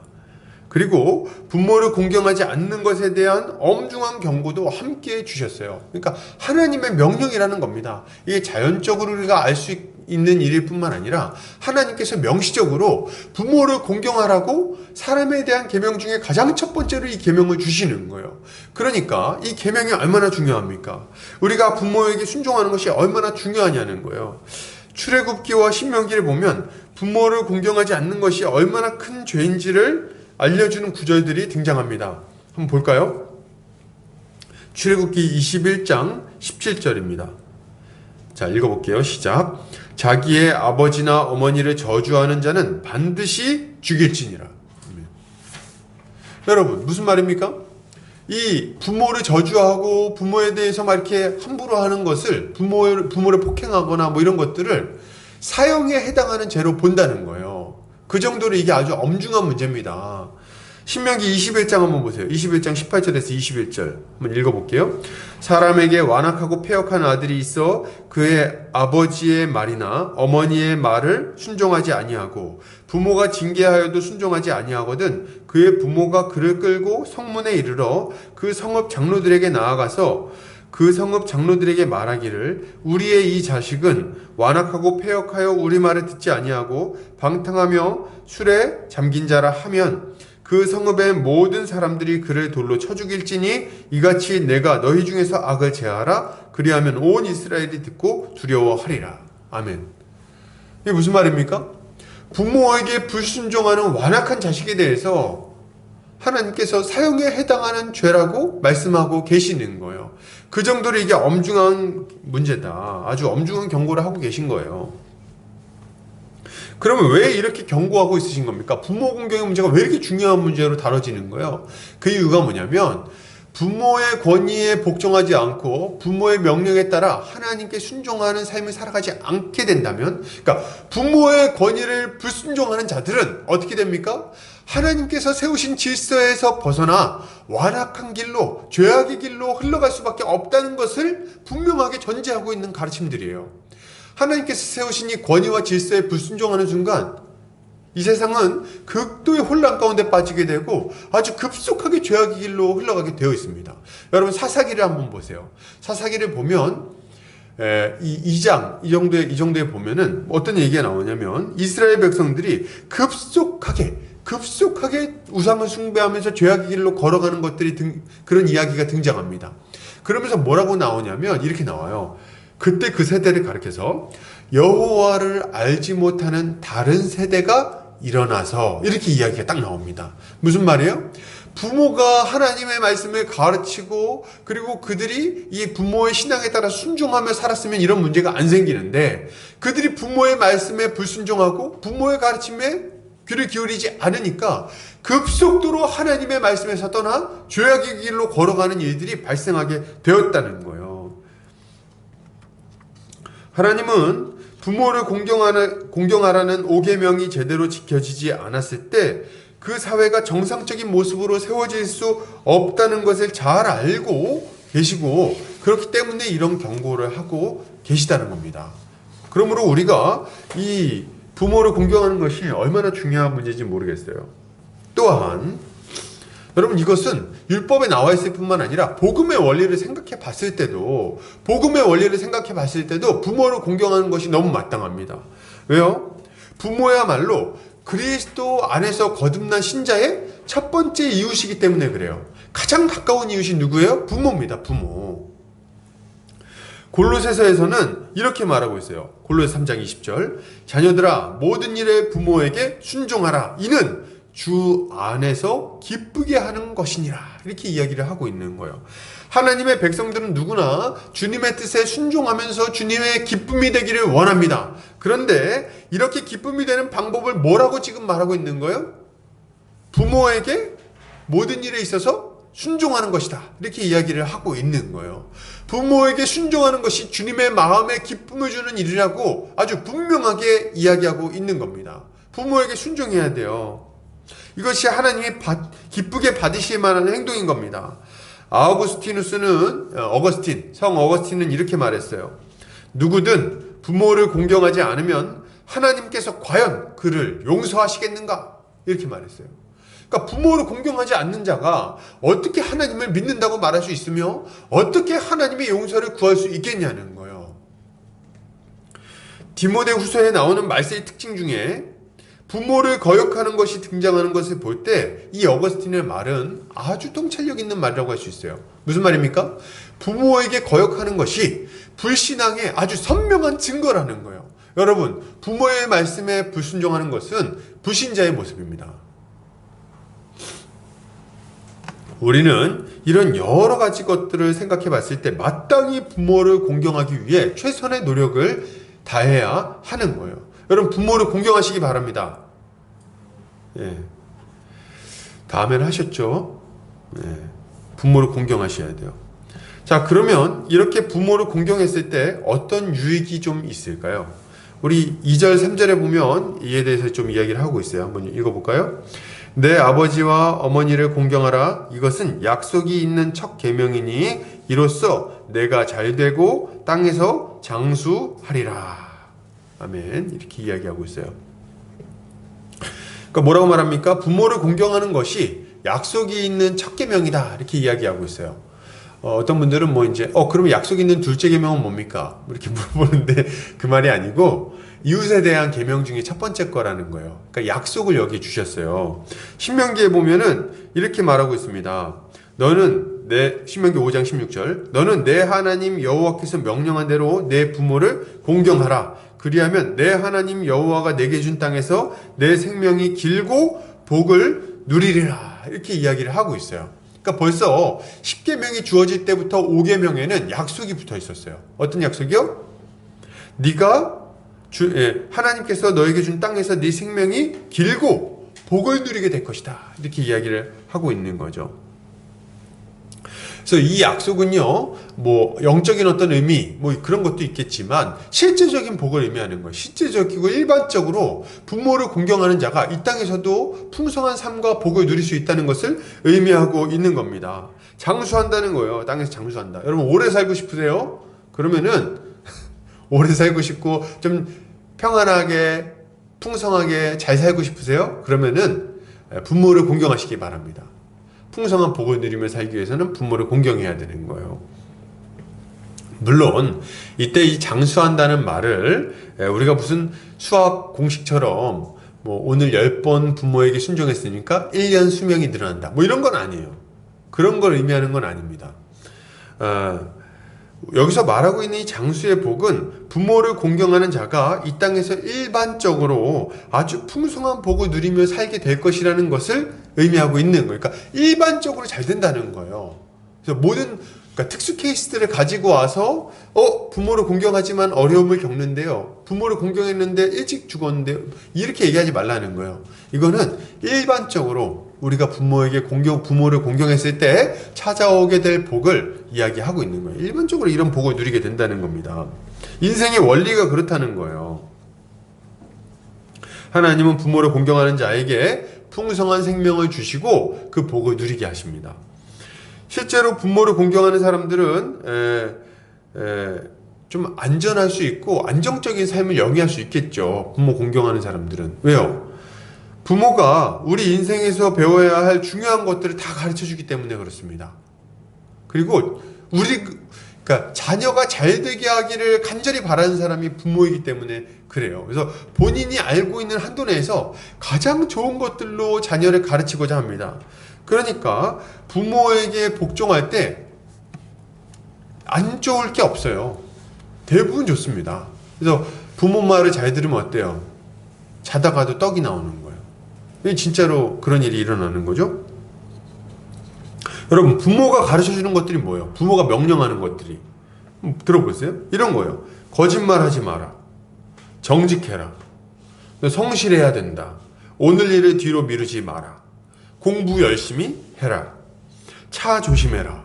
그리고 부모를 공경하지 않는 것에 대한 엄중한 경고도 함께 주셨어요. 그러니까 하나님의 명령이라는 겁니다. 이게 자연적으로 우리가 알 수 있는 일일 뿐만 아니라 하나님께서 명시적으로 부모를 공경하라고 사람에 대한 계명 중에 가장 첫 번째로 이 계명을 주시는 거예요. 그러니까 이 계명이 얼마나 중요합니까? 우리가 부모에게 순종하는 것이 얼마나 중요하냐는 거예요. 출애굽기와 신명기를 보면 부모를 공경하지 않는 것이 얼마나 큰 죄인지를 알려주는 구절들이 등장합니다. 한번 볼까요? 출애굽기 21장 17절입니다. 자, 읽어볼게요. 시작. 자기의 아버지나 어머니를 저주하는 자는 반드시 죽일지니라. 여러분, 무슨 말입니까? 이 부모를 저주하고 부모에 대해서 막 이렇게 함부로 하는 것을 부모를 폭행하거나 뭐 이런 것들을 사형에 해당하는 죄로 본다는 거예요. 그 정도로 이게 아주 엄중한 문제입니다. 신명기 21장 한번 보세요. 21장 18절에서 21절 한번 읽어볼게요. 사람에게 완악하고 패역한 아들이 있어 그의 아버지의 말이나 어머니의 말을 순종하지 아니하고 부모가 징계하여도 순종하지 아니하거든 그의 부모가 그를 끌고 성문에 이르러 그 성읍 장로들에게 나아가서 그 성읍 장로들에게 말하기를 우리의 이 자식은 완악하고 패역하여 우리 말을 듣지 아니하고 방탕하며 술에 잠긴 자라 하면 그 성읍의 모든 사람들이 그를 돌로 쳐 죽일지니 이같이 내가 너희 중에서 악을 제하라. 그리하면 온 이스라엘이 듣고 두려워하리라. 아멘. 이게 무슨 말입니까? 부모에게 불순종하는 완악한 자식에 대해서 하나님께서 사형에 해당하는 죄라고 말씀하고 계시는 거예요. 그 정도로 이게 엄중한 문제다. 아주 엄중한 경고를 하고 계신 거예요. 그러면 왜 이렇게 경고하고 있으신 겁니까? 부모 공경의 문제가 왜 이렇게 중요한 문제로 다뤄지는 거예요? 그 이유가 뭐냐면 부모의 권위에 복종하지 않고 부모의 명령에 따라 하나님께 순종하는 삶을 살아가지 않게 된다면, 그러니까 부모의 권위를 불순종하는 자들은 어떻게 됩니까? 하나님께서 세우신 질서에서 벗어나 완악한 길로, 죄악의 길로 흘러갈 수밖에 없다는 것을 분명하게 전제하고 있는 가르침들이에요. 하나님께서 세우신 이 권위와 질서에 불순종하는 순간 이 세상은 극도의 혼란 가운데 빠지게 되고 아주 급속하게 죄악의 길로 흘러가게 되어 있습니다. 여러분 사사기를 한번 보세요. 사사기를 보면 이 정도에 보면은 어떤 얘기가 나오냐면 이스라엘 백성들이 급속하게 우상을 숭배하면서 죄악의 길로 걸어가는 것들이 그런 이야기가 등장합니다. 그러면서 뭐라고 나오냐면 이렇게 나와요. 그때 그 세대를 가리켜서 여호와를 알지 못하는 다른 세대가 일어나서 이렇게 이야기가 딱 나옵니다. 무슨 말이에요? 부모가 하나님의 말씀을 가르치고 그리고 그들이 이 부모의 신앙에 따라 순종하며 살았으면 이런 문제가 안 생기는데 그들이 부모의 말씀에 불순종하고 부모의 가르침에 귀를 기울이지 않으니까 급속도로 하나님의 말씀에서 떠나 죄악의 길로 걸어가는 일들이 발생하게 되었다는 거예요. 하나님은 부모를 공경하라는 5계명이 제대로 지켜지지 않았을 때 그 사회가 정상적인 모습으로 세워질 수 없다는 것을 잘 알고 계시고 그렇기 때문에 이런 경고를 하고 계시다는 겁니다. 그러므로 우리가 이 부모를 공경하는 것이 얼마나 중요한 문제인지 모르겠어요. 또한 여러분 이것은 율법에 나와 있을 뿐만 아니라 복음의 원리를 생각해 봤을 때도 부모를 공경하는 것이 너무 마땅합니다. 왜요? 부모야말로 그리스도 안에서 거듭난 신자의 첫 번째 이웃이기 때문에 그래요. 가장 가까운 이웃이 누구예요? 부모입니다. 부모. 골로새서에서는 이렇게 말하고 있어요. 골로새 3장 20절. 자녀들아 모든 일에 부모에게 순종하라. 이는 주 안에서 기쁘게 하는 것이니라. 이렇게 이야기를 하고 있는 거예요. 하나님의 백성들은 누구나 주님의 뜻에 순종하면서 주님의 기쁨이 되기를 원합니다. 그런데 이렇게 기쁨이 되는 방법을 뭐라고 지금 말하고 있는 거예요? 부모에게 모든 일에 있어서 순종하는 것이다. 이렇게 이야기를 하고 있는 거예요. 부모에게 순종하는 것이 주님의 마음에 기쁨을 주는 일이라고 아주 분명하게 이야기하고 있는 겁니다. 부모에게 순종해야 돼요. 이것이 하나님이 기쁘게 받으실 만한 행동인 겁니다. 성 어거스틴은 이렇게 말했어요. 누구든 부모를 공경하지 않으면 하나님께서 과연 그를 용서하시겠는가? 이렇게 말했어요. 그러니까 부모를 공경하지 않는 자가 어떻게 하나님을 믿는다고 말할 수 있으며 어떻게 하나님의 용서를 구할 수 있겠냐는 거예요. 디모데후서에 나오는 말세의 특징 중에 부모를 거역하는 것이 등장하는 것을 볼 때 이 어거스틴의 말은 아주 통찰력 있는 말이라고 할 수 있어요. 무슨 말입니까? 부모에게 거역하는 것이 불신앙의 아주 선명한 증거라는 거예요. 여러분, 부모의 말씀에 불순종하는 것은 불신자의 모습입니다. 우리는 이런 여러 가지 것들을 생각해 봤을 때 마땅히 부모를 공경하기 위해 최선의 노력을 다해야 하는 거예요. 여러분, 부모를 공경하시기 바랍니다. 예. 다음엔 하셨죠? 예. 부모를 공경하셔야 돼요. 자, 그러면 이렇게 부모를 공경했을 때 어떤 유익이 좀 있을까요? 우리 2절, 3절에 보면 이에 대해서 좀 이야기를 하고 있어요. 한번 읽어볼까요? 내 아버지와 어머니를 공경하라. 이것은 약속이 있는 첫 계명이니 이로써 내가 잘되고 땅에서 장수하리라. 아멘. 이렇게 이야기하고 있어요. 그러니까 뭐라고 말합니까? 부모를 공경하는 것이 약속이 있는 첫 계명이다. 이렇게 이야기하고 있어요. 어떤 분들은 그러면 약속이 있는 둘째 계명은 뭡니까? 이렇게 물어보는데 그 말이 아니고 이웃에 대한 계명 중에 첫 번째 거라는 거예요. 그러니까 약속을 여기 주셨어요. 신명기에 보면은 이렇게 말하고 있습니다. 신명기 5장 16절. 너는 내 하나님 여호와께서 명령한 대로 내 부모를 공경하라. 그리하면 내 하나님 여호와가 내게 준 땅에서 내 생명이 길고 복을 누리리라. 이렇게 이야기를 하고 있어요. 그러니까 벌써 10계명이 주어질 때부터 5계명에는 약속이 붙어 있었어요. 어떤 약속이요? 하나님께서 너에게 준 땅에서 네 생명이 길고 복을 누리게 될 것이다. 이렇게 이야기를 하고 있는 거죠. 그래서 이 약속은요, 영적인 어떤 의미, 그런 것도 있겠지만, 실제적인 복을 의미하는 거예요. 실제적이고 일반적으로 부모를 공경하는 자가 이 땅에서도 풍성한 삶과 복을 누릴 수 있다는 것을 의미하고 있는 겁니다. 장수한다는 거예요. 땅에서 장수한다. 여러분, 오래 살고 싶으세요? 그러면은, 오래 살고 싶고, 좀 평안하게, 풍성하게 잘 살고 싶으세요? 그러면은, 부모를 공경하시기 바랍니다. 풍성한 복을 누리며 살기 위해서는 부모를 공경해야 되는 거예요. 물론 이때 이 장수한다는 말을 우리가 무슨 수학 공식처럼 오늘 10번 부모에게 순종했으니까 1년 수명이 늘어난다. 이런 건 아니에요. 그런 걸 의미하는 건 아닙니다. 여기서 말하고 있는 이 장수의 복은 부모를 공경하는 자가 이 땅에서 일반적으로 아주 풍성한 복을 누리며 살게 될 것이라는 것을 의미하고 있는 거예요. 그러니까 일반적으로 잘 된다는 거예요. 그래서 그러니까 특수 케이스들을 가지고 와서 부모를 공경하지만 어려움을 겪는데요. 부모를 공경했는데 일찍 죽었는데 이렇게 얘기하지 말라는 거예요. 이거는 일반적으로 우리가 부모를 공경했을 때 찾아오게 될 복을 이야기하고 있는 거예요. 일반적으로 이런 복을 누리게 된다는 겁니다. 인생의 원리가 그렇다는 거예요. 하나님은 부모를 공경하는 자에게 풍성한 생명을 주시고 그 복을 누리게 하십니다. 실제로 부모를 공경하는 사람들은 좀 안전할 수 있고 안정적인 삶을 영위할 수 있겠죠. 부모 공경하는 사람들은. 왜요? 부모가 우리 인생에서 배워야 할 중요한 것들을 다 가르쳐 주기 때문에 그렇습니다. 그리고 그러니까 자녀가 잘 되게 하기를 간절히 바라는 사람이 부모이기 때문에 그래요. 그래서 본인이 알고 있는 한도 내에서 가장 좋은 것들로 자녀를 가르치고자 합니다. 그러니까 부모에게 복종할 때 안 좋을 게 없어요. 대부분 좋습니다. 그래서 부모 말을 잘 들으면 어때요? 자다가도 떡이 나오는 거예요. 이게 진짜로 그런 일이 일어나는 거죠. 여러분, 부모가 가르쳐주는 것들이 뭐예요? 부모가 명령하는 것들이 들어보세요. 이런 거예요. 거짓말하지 마라, 정직해라, 성실해야 된다, 오늘 일을 뒤로 미루지 마라, 공부 열심히 해라, 차 조심해라,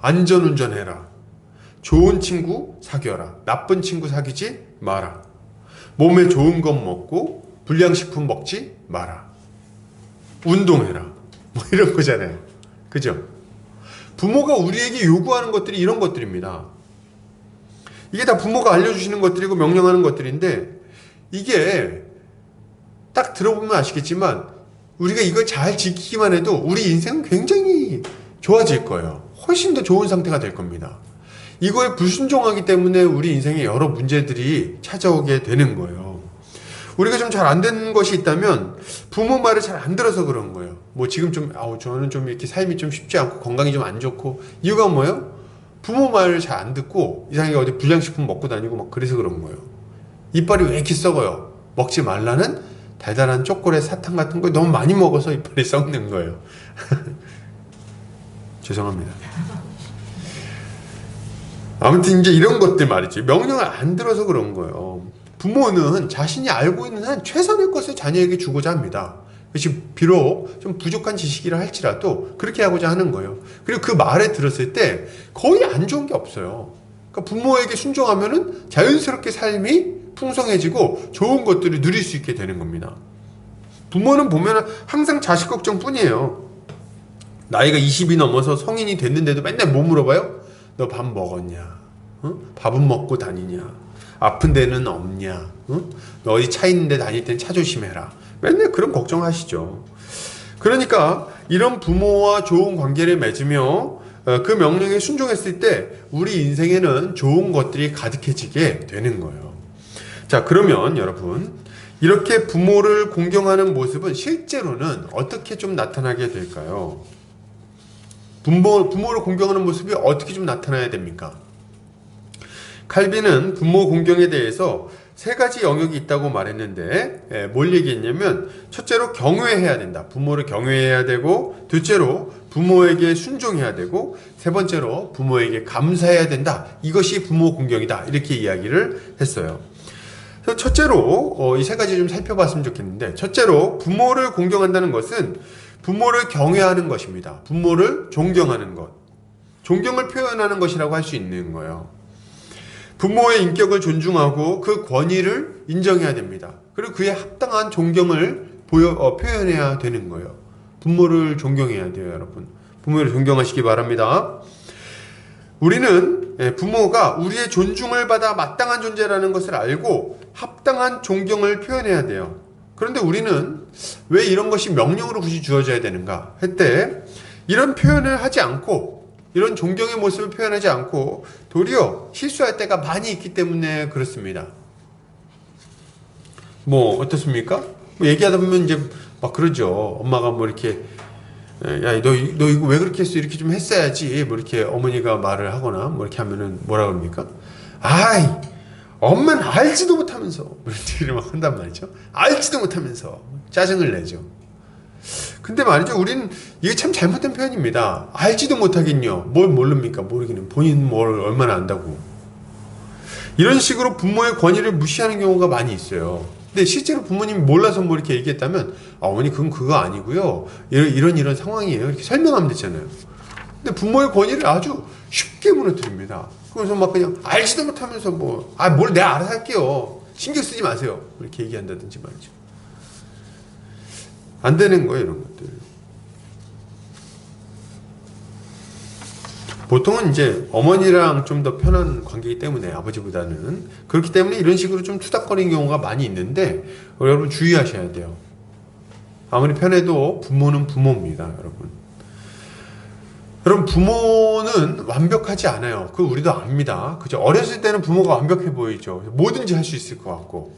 안전운전해라, 좋은 친구 사귀어라, 나쁜 친구 사귀지 마라, 몸에 좋은 것 먹고 불량식품 먹지 마라, 운동해라, 뭐 이런 거잖아요. 그죠? 부모가 우리에게 요구하는 것들이 이런 것들입니다. 이게 다 부모가 알려주시는 것들이고 명령하는 것들인데, 이게 딱 들어보면 아시겠지만 우리가 이걸 잘 지키기만 해도 우리 인생은 굉장히 좋아질 거예요. 훨씬 더 좋은 상태가 될 겁니다. 이거에 불순종하기 때문에 우리 인생에 여러 문제들이 찾아오게 되는 거예요. 우리가 좀 잘 안 되는 것이 있다면 부모 말을 잘 안 들어서 그런 거예요. 뭐 지금 좀 저는 좀 이렇게 삶이 좀 쉽지 않고 건강이 좀 안 좋고, 이유가 뭐예요? 부모 말을 잘 안 듣고 이상하게 어디 불량식품 먹고 다니고 막 그래서 그런 거예요. 이빨이 왜 이렇게 썩어요? 먹지 말라는 달달한 초콜릿, 사탕 같은 거 너무 많이 먹어서 이빨이 썩는 거예요. 죄송합니다. 아무튼 이제 이런 것들 말이지, 명령을 안 들어서 그런 거예요. 부모는 자신이 알고 있는 한 최선의 것을 자녀에게 주고자 합니다. 그것이 비록 좀 부족한 지식이라 할지라도 그렇게 하고자 하는 거예요. 그리고 그 말에 들었을 때 거의 안 좋은 게 없어요. 그러니까 부모에게 순종하면은 자연스럽게 삶이 풍성해지고 좋은 것들을 누릴 수 있게 되는 겁니다. 부모는 보면 항상 자식 걱정뿐이에요. 나이가 20이 넘어서 성인이 됐는데도 맨날 뭐 물어봐요? 너 밥 먹었냐? 어? 밥은 먹고 다니냐? 아픈 데는 없냐? 어? 너 어디 차 있는데 다닐 땐 차 조심해라. 맨날 그런 걱정하시죠. 그러니까 이런 부모와 좋은 관계를 맺으며 그 명령에 순종했을 때 우리 인생에는 좋은 것들이 가득해지게 되는 거예요. 자, 그러면 여러분, 이렇게 부모를 공경하는 모습은 실제로는 어떻게 좀 나타나게 될까요? 부모를 공경하는 모습이 어떻게 좀 나타나야 됩니까? 칼빈은 부모 공경에 대해서 세 가지 영역이 있다고 말했는데, 뭘 얘기했냐면, 첫째로 경외해야 된다. 부모를 경외해야 되고, 둘째로 부모에게 순종해야 되고, 세 번째로 부모에게 감사해야 된다. 이것이 부모 공경이다. 이렇게 이야기를 했어요. 그래서 첫째로 이 세 가지 좀 살펴봤으면 좋겠는데, 첫째로 부모를 공경한다는 것은 부모를 경외하는 것입니다. 부모를 존경하는 것, 존경을 표현하는 것이라고 할 수 있는 거예요. 부모의 인격을 존중하고 그 권위를 인정해야 됩니다. 그리고 그에 합당한 존경을 표현해야 되는 거예요. 부모를 존경해야 돼요, 여러분. 부모를 존경하시기 바랍니다. 우리는 부모가 우리의 존중을 받아 마땅한 존재라는 것을 알고 합당한 존경을 표현해야 돼요. 그런데 우리는 왜 이런 것이 명령으로 굳이 주어져야 되는가 할 때 이런 표현을 하지 않고, 이런 존경의 모습을 표현하지 않고 도리어 실수할 때가 많이 있기 때문에 그렇습니다. 뭐 어떻습니까? 뭐 얘기하다 보면 이제 막 그러죠. 엄마가 뭐 이렇게 야, 너 이거 왜 그렇게 했어? 이렇게 좀 했어야지. 뭐 이렇게 어머니가 말을 하거나 뭐 이렇게 하면은 뭐라 그럽니까? 아이, 엄마는 알지도 못하면서 뭐 이렇게 막 한단 말이죠. 알지도 못하면서 짜증을 내죠. 근데 말이죠, 우리는 이게 참 잘못된 표현입니다. 알지도 못하긴요. 뭘 모릅니까? 모르기는. 본인 뭘 얼마나 안다고. 이런 식으로 부모의 권위를 무시하는 경우가 많이 있어요. 근데 실제로 부모님이 몰라서 뭐 이렇게 얘기했다면, 어머니 그건 그거 아니고요, 이런 상황이에요, 이렇게 설명하면 되잖아요. 근데 부모의 권위를 아주 쉽게 무너뜨립니다. 그래서 막 그냥 알지도 못하면서 뭘 내가 알아서 할게요, 신경 쓰지 마세요, 이렇게 얘기한다든지 말이죠. 안 되는 거예요, 이런 것들. 보통은 이제 어머니랑 좀 더 편한 관계이기 때문에, 아버지보다는. 그렇기 때문에 이런 식으로 좀 투닥거리는 경우가 많이 있는데, 여러분 주의하셔야 돼요. 아무리 편해도 부모는 부모입니다, 여러분. 여러분, 부모는 완벽하지 않아요. 그거 우리도 압니다. 그죠? 어렸을 때는 부모가 완벽해 보이죠. 뭐든지 할 수 있을 것 같고,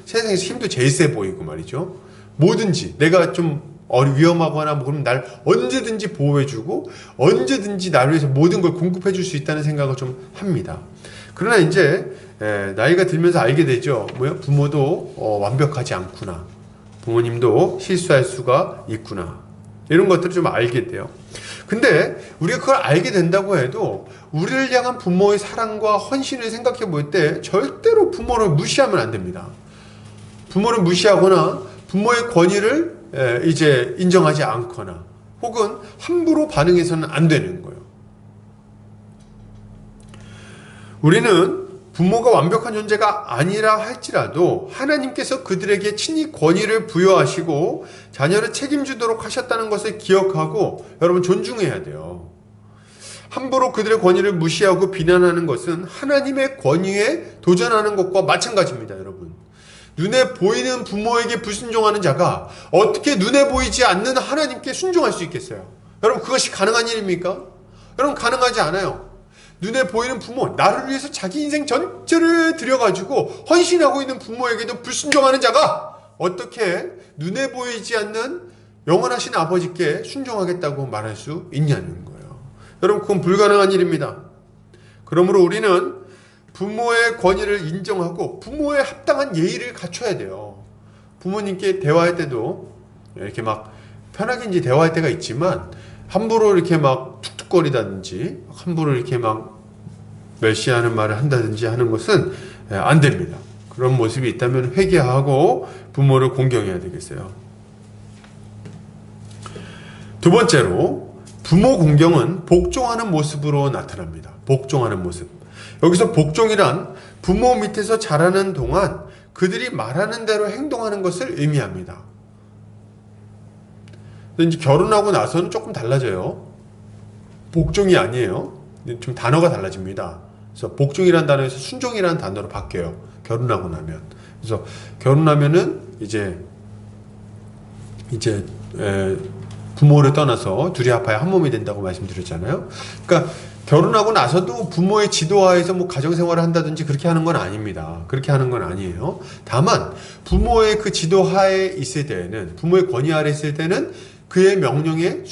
세상에서 힘도 제일 세 보이고 말이죠. 뭐든지 내가 좀 위험하거나 뭐 그러면 날 언제든지 보호해주고 언제든지 나를 위해서 모든 걸 공급해줄 수 있다는 생각을 좀 합니다. 그러나 이제 나이가 들면서 알게 되죠. 부모도 완벽하지 않구나. 부모님도 실수할 수가 있구나. 이런 것들을 좀 알게 돼요. 근데 우리가 그걸 알게 된다고 해도 우리를 향한 부모의 사랑과 헌신을 생각해 볼 때 절대로 부모를 무시하면 안 됩니다. 부모를 무시하거나 부모의 권위를 이제 인정하지 않거나 혹은 함부로 반응해서는 안 되는 거예요. 우리는 부모가 완벽한 존재가 아니라 할지라도 하나님께서 그들에게 친히 권위를 부여하시고 자녀를 책임지도록 하셨다는 것을 기억하고 여러분 존중해야 돼요. 함부로 그들의 권위를 무시하고 비난하는 것은 하나님의 권위에 도전하는 것과 마찬가지입니다, 여러분. 눈에 보이는 부모에게 불순종하는 자가 어떻게 눈에 보이지 않는 하나님께 순종할 수 있겠어요? 여러분, 그것이 가능한 일입니까? 여러분, 가능하지 않아요. 눈에 보이는 부모, 나를 위해서 자기 인생 전체를 들여가지고 헌신하고 있는 부모에게도 불순종하는 자가 어떻게 눈에 보이지 않는 영원하신 아버지께 순종하겠다고 말할 수 있냐는 거예요. 여러분, 그건 불가능한 일입니다. 그러므로 우리는 부모의 권위를 인정하고 부모의 합당한 예의를 갖춰야 돼요. 부모님께 대화할 때도 이렇게 막 편하게 이제 대화할 때가 있지만 함부로 이렇게 막 툭툭거리다든지 함부로 이렇게 막 멸시하는 말을 한다든지 하는 것은 안 됩니다. 그런 모습이 있다면 회개하고 부모를 공경해야 되겠어요. 두 번째로 부모 공경은 복종하는 모습으로 나타납니다. 복종하는 모습. 여기서 복종이란 부모 밑에서 자라는 동안 그들이 말하는 대로 행동하는 것을 의미합니다. 근데 이제 결혼하고 나서는 조금 달라져요. 복종이 아니에요. 좀 단어가 달라집니다. 그래서 복종이라는 단어에서 순종이라는 단어로 바뀌어요. 결혼하고 나면. 그래서 결혼하면은 이제 부모를 떠나서 둘이 합하여 한 몸이 된다고 말씀드렸잖아요. 그러니까 결혼하고 나서도 부모의 지도하에서 뭐 가정생활을 한다든지 그렇게 하는 건 아닙니다. 그렇게 하는 건 아니에요. 다만 부모의 그 지도하에 있을 때에는, 부모의 권위 아래 있을 때는 그의 명령에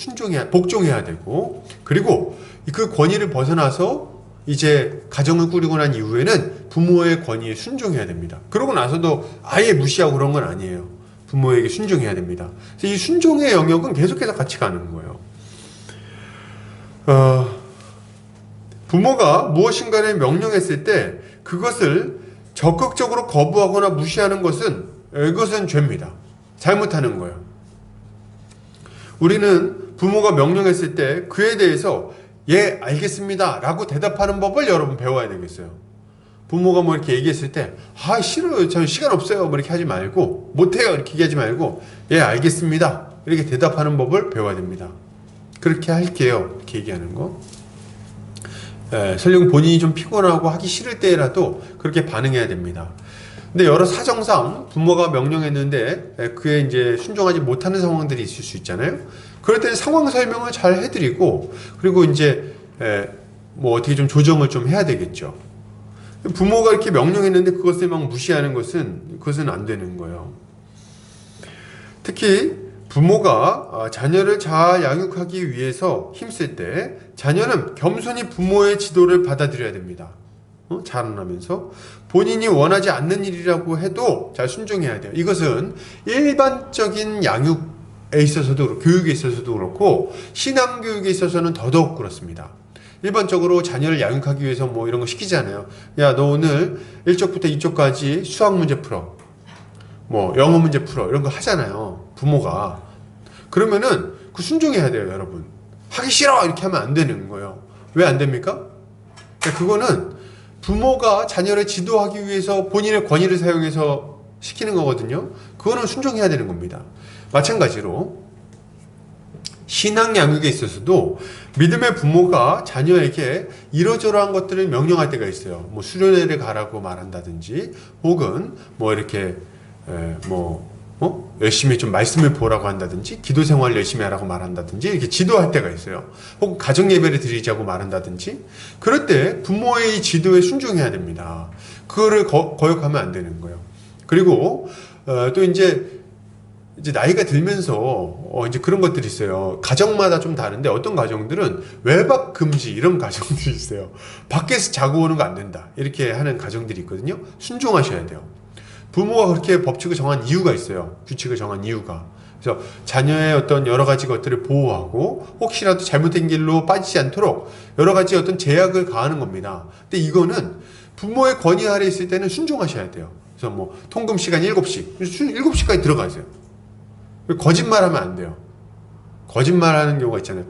복종해야 되고, 그리고 그 권위를 벗어나서 이제 가정을 꾸리고 난 이후에는 부모의 권위에 순종해야 됩니다. 그러고 나서도 아예 무시하고 그런 건 아니에요. 부모에게 순종해야 됩니다. 그래서 이 순종의 영역은 계속해서 같이 가는 거예요. 부모가 무엇인가를 명령했을 때 그것을 적극적으로 거부하거나 무시하는 것은 이것은 죄입니다. 잘못하는 거예요. 우리는 부모가 명령했을 때 그에 대해서 예, 알겠습니다 라고 대답하는 법을 여러분 배워야 되겠어요. 부모가 뭐 이렇게 얘기했을 때 싫어요, 저 시간 없어요 뭐 이렇게 하지 말고, 못해요 이렇게 얘기하지 말고 예, 알겠습니다 이렇게 대답하는 법을 배워야 됩니다. 그렇게 할게요 이렇게 얘기하는 거. 설령 본인이 좀 피곤하고 하기 싫을 때라도 그렇게 반응해야 됩니다. 근데 여러 사정상 부모가 명령했는데 그에 이제 순종하지 못하는 상황들이 있을 수 있잖아요. 그럴 때는 상황 설명을 잘 해드리고, 그리고 이제 뭐 어떻게 좀 조정을 좀 해야 되겠죠. 부모가 이렇게 명령했는데 그것을 막 무시하는 그것은 안 되는 거예요. 특히 부모가 자녀를 잘 양육하기 위해서 힘쓸 때 자녀는 겸손히 부모의 지도를 받아들여야 됩니다. 자라나면서 본인이 원하지 않는 일이라고 해도 잘 순종해야 돼요. 이것은 일반적인 양육에 있어서도 그렇고 교육에 있어서도 그렇고 신앙교육에 있어서는 더더욱 그렇습니다. 일반적으로 자녀를 양육하기 위해서 뭐 이런 거 시키잖아요. 야, 너 오늘 1쪽부터 2쪽까지 수학 문제 풀어, 뭐 영어 문제 풀어, 이런 거 하잖아요, 부모가. 그러면은 그 순종해야 돼요, 여러분. 하기 싫어 이렇게 하면 안 되는 거예요. 왜 안 됩니까? 그거는 부모가 자녀를 지도하기 위해서 본인의 권위를 사용해서 시키는 거거든요. 그거는 순종해야 되는 겁니다. 마찬가지로 신앙 양육에 있어서도 믿음의 부모가 자녀에게 이러저러한 것들을 명령할 때가 있어요. 뭐 수련회를 가라고 말한다든지, 혹은 뭐 이렇게 열심히 좀 말씀을 보라고 한다든지, 기도 생활을 열심히 하라고 말한다든지, 이렇게 지도할 때가 있어요. 혹은 가정 예배를 드리자고 말한다든지. 그럴 때 부모의 지도에 순종해야 됩니다. 그거를 거역하면 안 되는 거예요. 그리고 또 이제 이제 나이가 들면서 이제 그런 것들이 있어요. 가정마다 좀 다른데 어떤 가정들은 외박 금지 이런 가정들이 있어요. 밖에서 자고 오는 거 안 된다 이렇게 하는 가정들이 있거든요. 순종하셔야 돼요. 부모가 그렇게 법칙을 정한 이유가 있어요. 규칙을 정한 이유가. 그래서 자녀의 어떤 여러 가지 것들을 보호하고 혹시라도 잘못된 길로 빠지지 않도록 여러 가지 어떤 제약을 가하는 겁니다. 근데 이거는 부모의 권위 아래 있을 때는 순종하셔야 돼요. 그래서 뭐 통금 시간 7시 7시까지 들어가세요. 거짓말하면 안 돼요. 거짓말하는 경우가 있잖아요.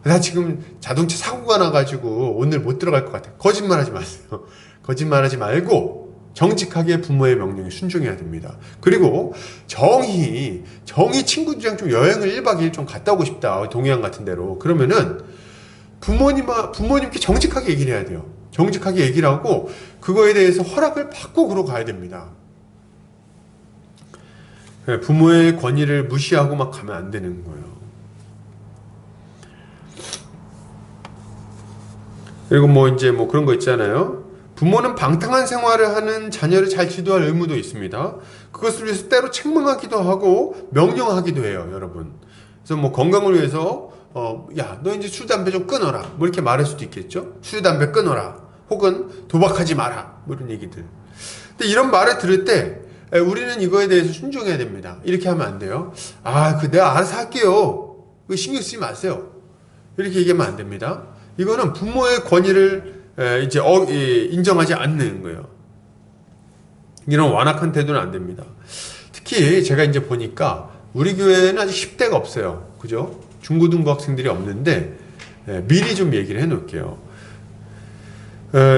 나 지금 자동차 사고가 나가지고 오늘 못 들어갈 것 같아. 거짓말하지 마세요. 거짓말하지 말고 정직하게 부모의 명령에 순종해야 됩니다. 그리고 정희 친구들이랑 좀 여행을 1박 2일 좀 갔다 오고 싶다. 동해안 같은 데로. 그러면은 부모님께 정직하게 얘기를 해야 돼요. 정직하게 얘기를 하고 그거에 대해서 허락을 받고 그러고 가야 됩니다. 부모의 권위를 무시하고 막 가면 안 되는 거예요. 그리고 뭐 이제 뭐 그런 거 있잖아요. 부모는 방탕한 생활을 하는 자녀를 잘 지도할 의무도 있습니다. 그것을 위해서 때로 책망하기도 하고 명령하기도 해요, 여러분. 그래서 뭐 건강을 위해서 야, 너 이제 술 담배 좀 끊어라. 뭐 이렇게 말할 수도 있겠죠. 술 담배 끊어라. 혹은 도박하지 마라. 뭐 이런 얘기들. 근데 이런 말을 들을 때 우리는 이거에 대해서 순종해야 됩니다. 이렇게 하면 안 돼요. 내가 알아서 할게요. 그거 신경 쓰지 마세요. 이렇게 얘기하면 안 됩니다. 이거는 부모의 권위를 이제 인정하지 않는 거예요. 이런 완악한 태도는 안 됩니다. 특히 제가 이제 보니까 우리 교회는 아직 10대가 없어요. 그죠? 중고등부 학생들이 없는데 미리 좀 얘기를 해놓을게요.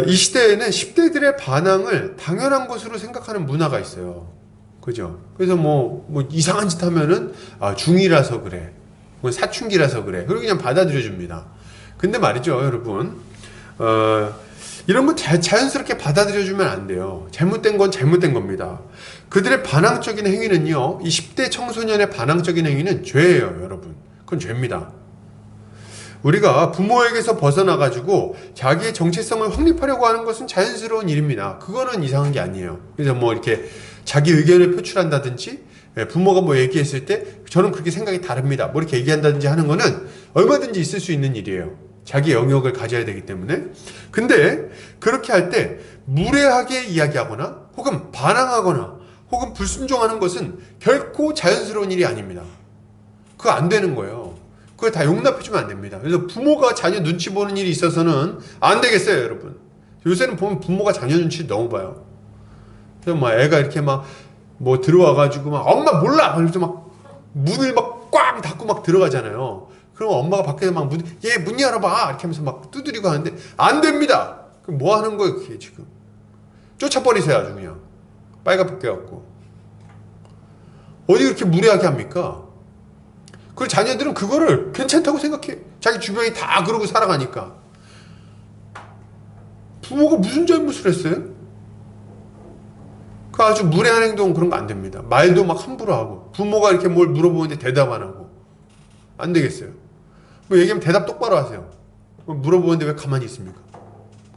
이 시대에는 10대들의 반항을 당연한 것으로 생각하는 문화가 있어요. 그죠? 그래서 뭐 이상한 짓 하면은 중2라서 그래. 뭐 사춘기라서 그래. 그리고 그냥 받아들여 줍니다. 근데 말이죠, 여러분. 이런 거 자연스럽게 받아들여 주면 안 돼요. 잘못된 건 잘못된 겁니다. 그들의 반항적인 행위는요, 이 10대 청소년의 반항적인 행위는 죄예요, 여러분. 그건 죄입니다. 우리가 부모에게서 벗어나가지고 자기의 정체성을 확립하려고 하는 것은 자연스러운 일입니다. 그거는 이상한 게 아니에요. 그래서 뭐 이렇게 자기 의견을 표출한다든지, 부모가 뭐 얘기했을 때 저는 그렇게 생각이 다릅니다. 뭐 이렇게 얘기한다든지 하는 거는 얼마든지 있을 수 있는 일이에요. 자기 영역을 가져야 되기 때문에. 근데 그렇게 할 때 무례하게 이야기하거나 혹은 반항하거나 혹은 불순종하는 것은 결코 자연스러운 일이 아닙니다. 그거 안 되는 거예요. 그걸 다 용납해주면 안 됩니다. 그래서 부모가 자녀 눈치 보는 일이 있어서는 안 되겠어요, 여러분. 요새는 보면 부모가 자녀 눈치 너무 봐요. 그래서 막 애가 이렇게 막 뭐 들어와가지고 막 엄마 몰라! 그래서 막 문을 막 꽉 닫고 막 들어가잖아요. 그럼 엄마가 밖에서 막 얘 문 열어봐! 이렇게 하면서 막 두드리고 하는데 안 됩니다! 그럼 뭐 하는 거예요, 그게 지금? 쫓아버리세요, 아주 그냥. 빨갛게 갖고. 어디 그렇게 무례하게 합니까? 그리고 자녀들은 그거를 괜찮다고 생각해. 자기 주변이 다 그러고 살아가니까. 부모가 무슨 잘못을 했어요? 그 아주 무례한 행동 그런 거 안 됩니다. 말도 막 함부로 하고 부모가 이렇게 뭘 물어보는데 대답 안 하고 안 되겠어요. 뭐 얘기하면 대답 똑바로 하세요. 물어보는데 왜 가만히 있습니까?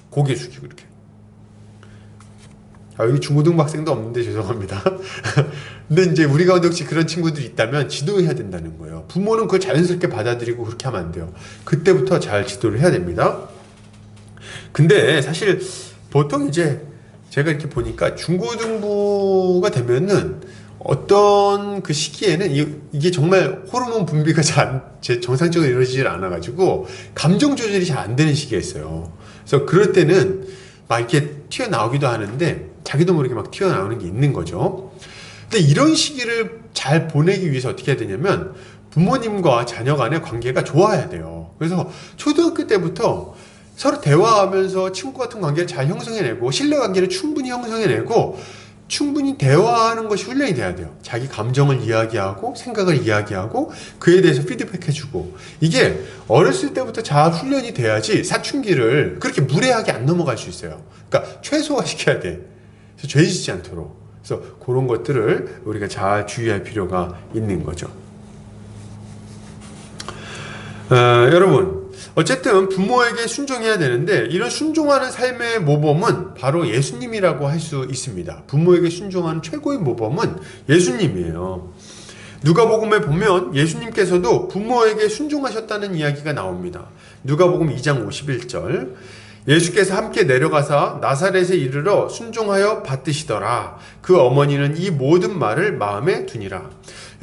고개 숙이고 이렇게. 여기 중고등부 학생도 없는데 죄송합니다. 근데 이제 우리 가운데 혹시 그런 친구들이 있다면 지도해야 된다는 거예요. 부모는 그걸 자연스럽게 받아들이고 그렇게 하면 안 돼요. 그때부터 잘 지도를 해야 됩니다. 근데 사실 보통 이제 제가 이렇게 보니까 중고등부가 되면은 어떤 그 시기에는 이게 정말 호르몬 분비가 정상적으로 이루어지질 않아가지고 감정 조절이 잘 안 되는 시기가 있어요. 그래서 그럴 때는 막 이렇게 튀어나오기도 하는데 자기도 모르게 막 튀어나오는 게 있는 거죠. 근데 이런 시기를 잘 보내기 위해서 어떻게 해야 되냐면 부모님과 자녀 간의 관계가 좋아야 돼요. 그래서 초등학교 때부터 서로 대화하면서 친구 같은 관계를 잘 형성해내고 신뢰관계를 충분히 형성해내고 충분히 대화하는 것이 훈련이 돼야 돼요. 자기 감정을 이야기하고 생각을 이야기하고 그에 대해서 피드백해주고 이게 어렸을 때부터 잘 훈련이 돼야지 사춘기를 그렇게 무례하게 안 넘어갈 수 있어요. 그러니까 최소화시켜야 돼. 그래서 죄 짓지 않도록. 그래서 그런 것들을 우리가 잘 주의할 필요가 있는 거죠. 여러분 어쨌든 부모에게 순종해야 되는데 이런 순종하는 삶의 모범은 바로 예수님이라고 할 수 있습니다. 부모에게 순종하는 최고의 모범은 예수님이에요. 누가복음에 보면 예수님께서도 부모에게 순종하셨다는 이야기가 나옵니다. 누가복음 2장 51절, 예수께서 함께 내려가사 나사렛에 이르러 순종하여 받드시더라. 그 어머니는 이 모든 말을 마음에 두니라.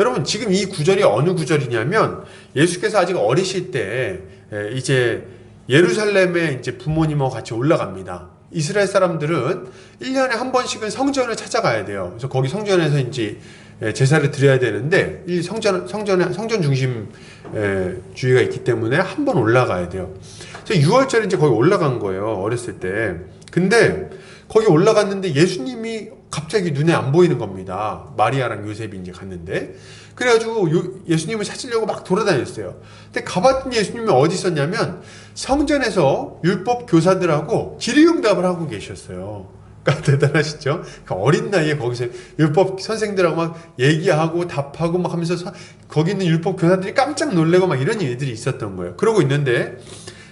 여러분, 지금 이 구절이 어느 구절이냐면 예수께서 아직 어리실 때 이제 예루살렘에 이제 부모님하고 같이 올라갑니다. 이스라엘 사람들은 1년에 한 번씩은 성전을 찾아가야 돼요. 그래서 거기 성전에서 이제 제사를 드려야 되는데, 이 성전 중심 주의가 있기 때문에 한 번 올라가야 돼요. 그래서 6월절에 이제 거기 올라간 거예요. 어렸을 때. 근데 거기 올라갔는데 예수님이 갑자기 눈에 안 보이는 겁니다. 마리아랑 요셉이 이제 갔는데. 그래가지고 예수님을 찾으려고 막 돌아다녔어요. 근데 가봤더니 예수님이 어디 있었냐면 성전에서 율법 교사들하고 질의응답을 하고 계셨어요. 그러니까 대단하시죠? 그 어린 나이에 거기서 율법 선생들하고 막 얘기하고 답하고 막 하면서 거기 있는 율법 교사들이 깜짝 놀래고 막 이런 일들이 있었던 거예요. 그러고 있는데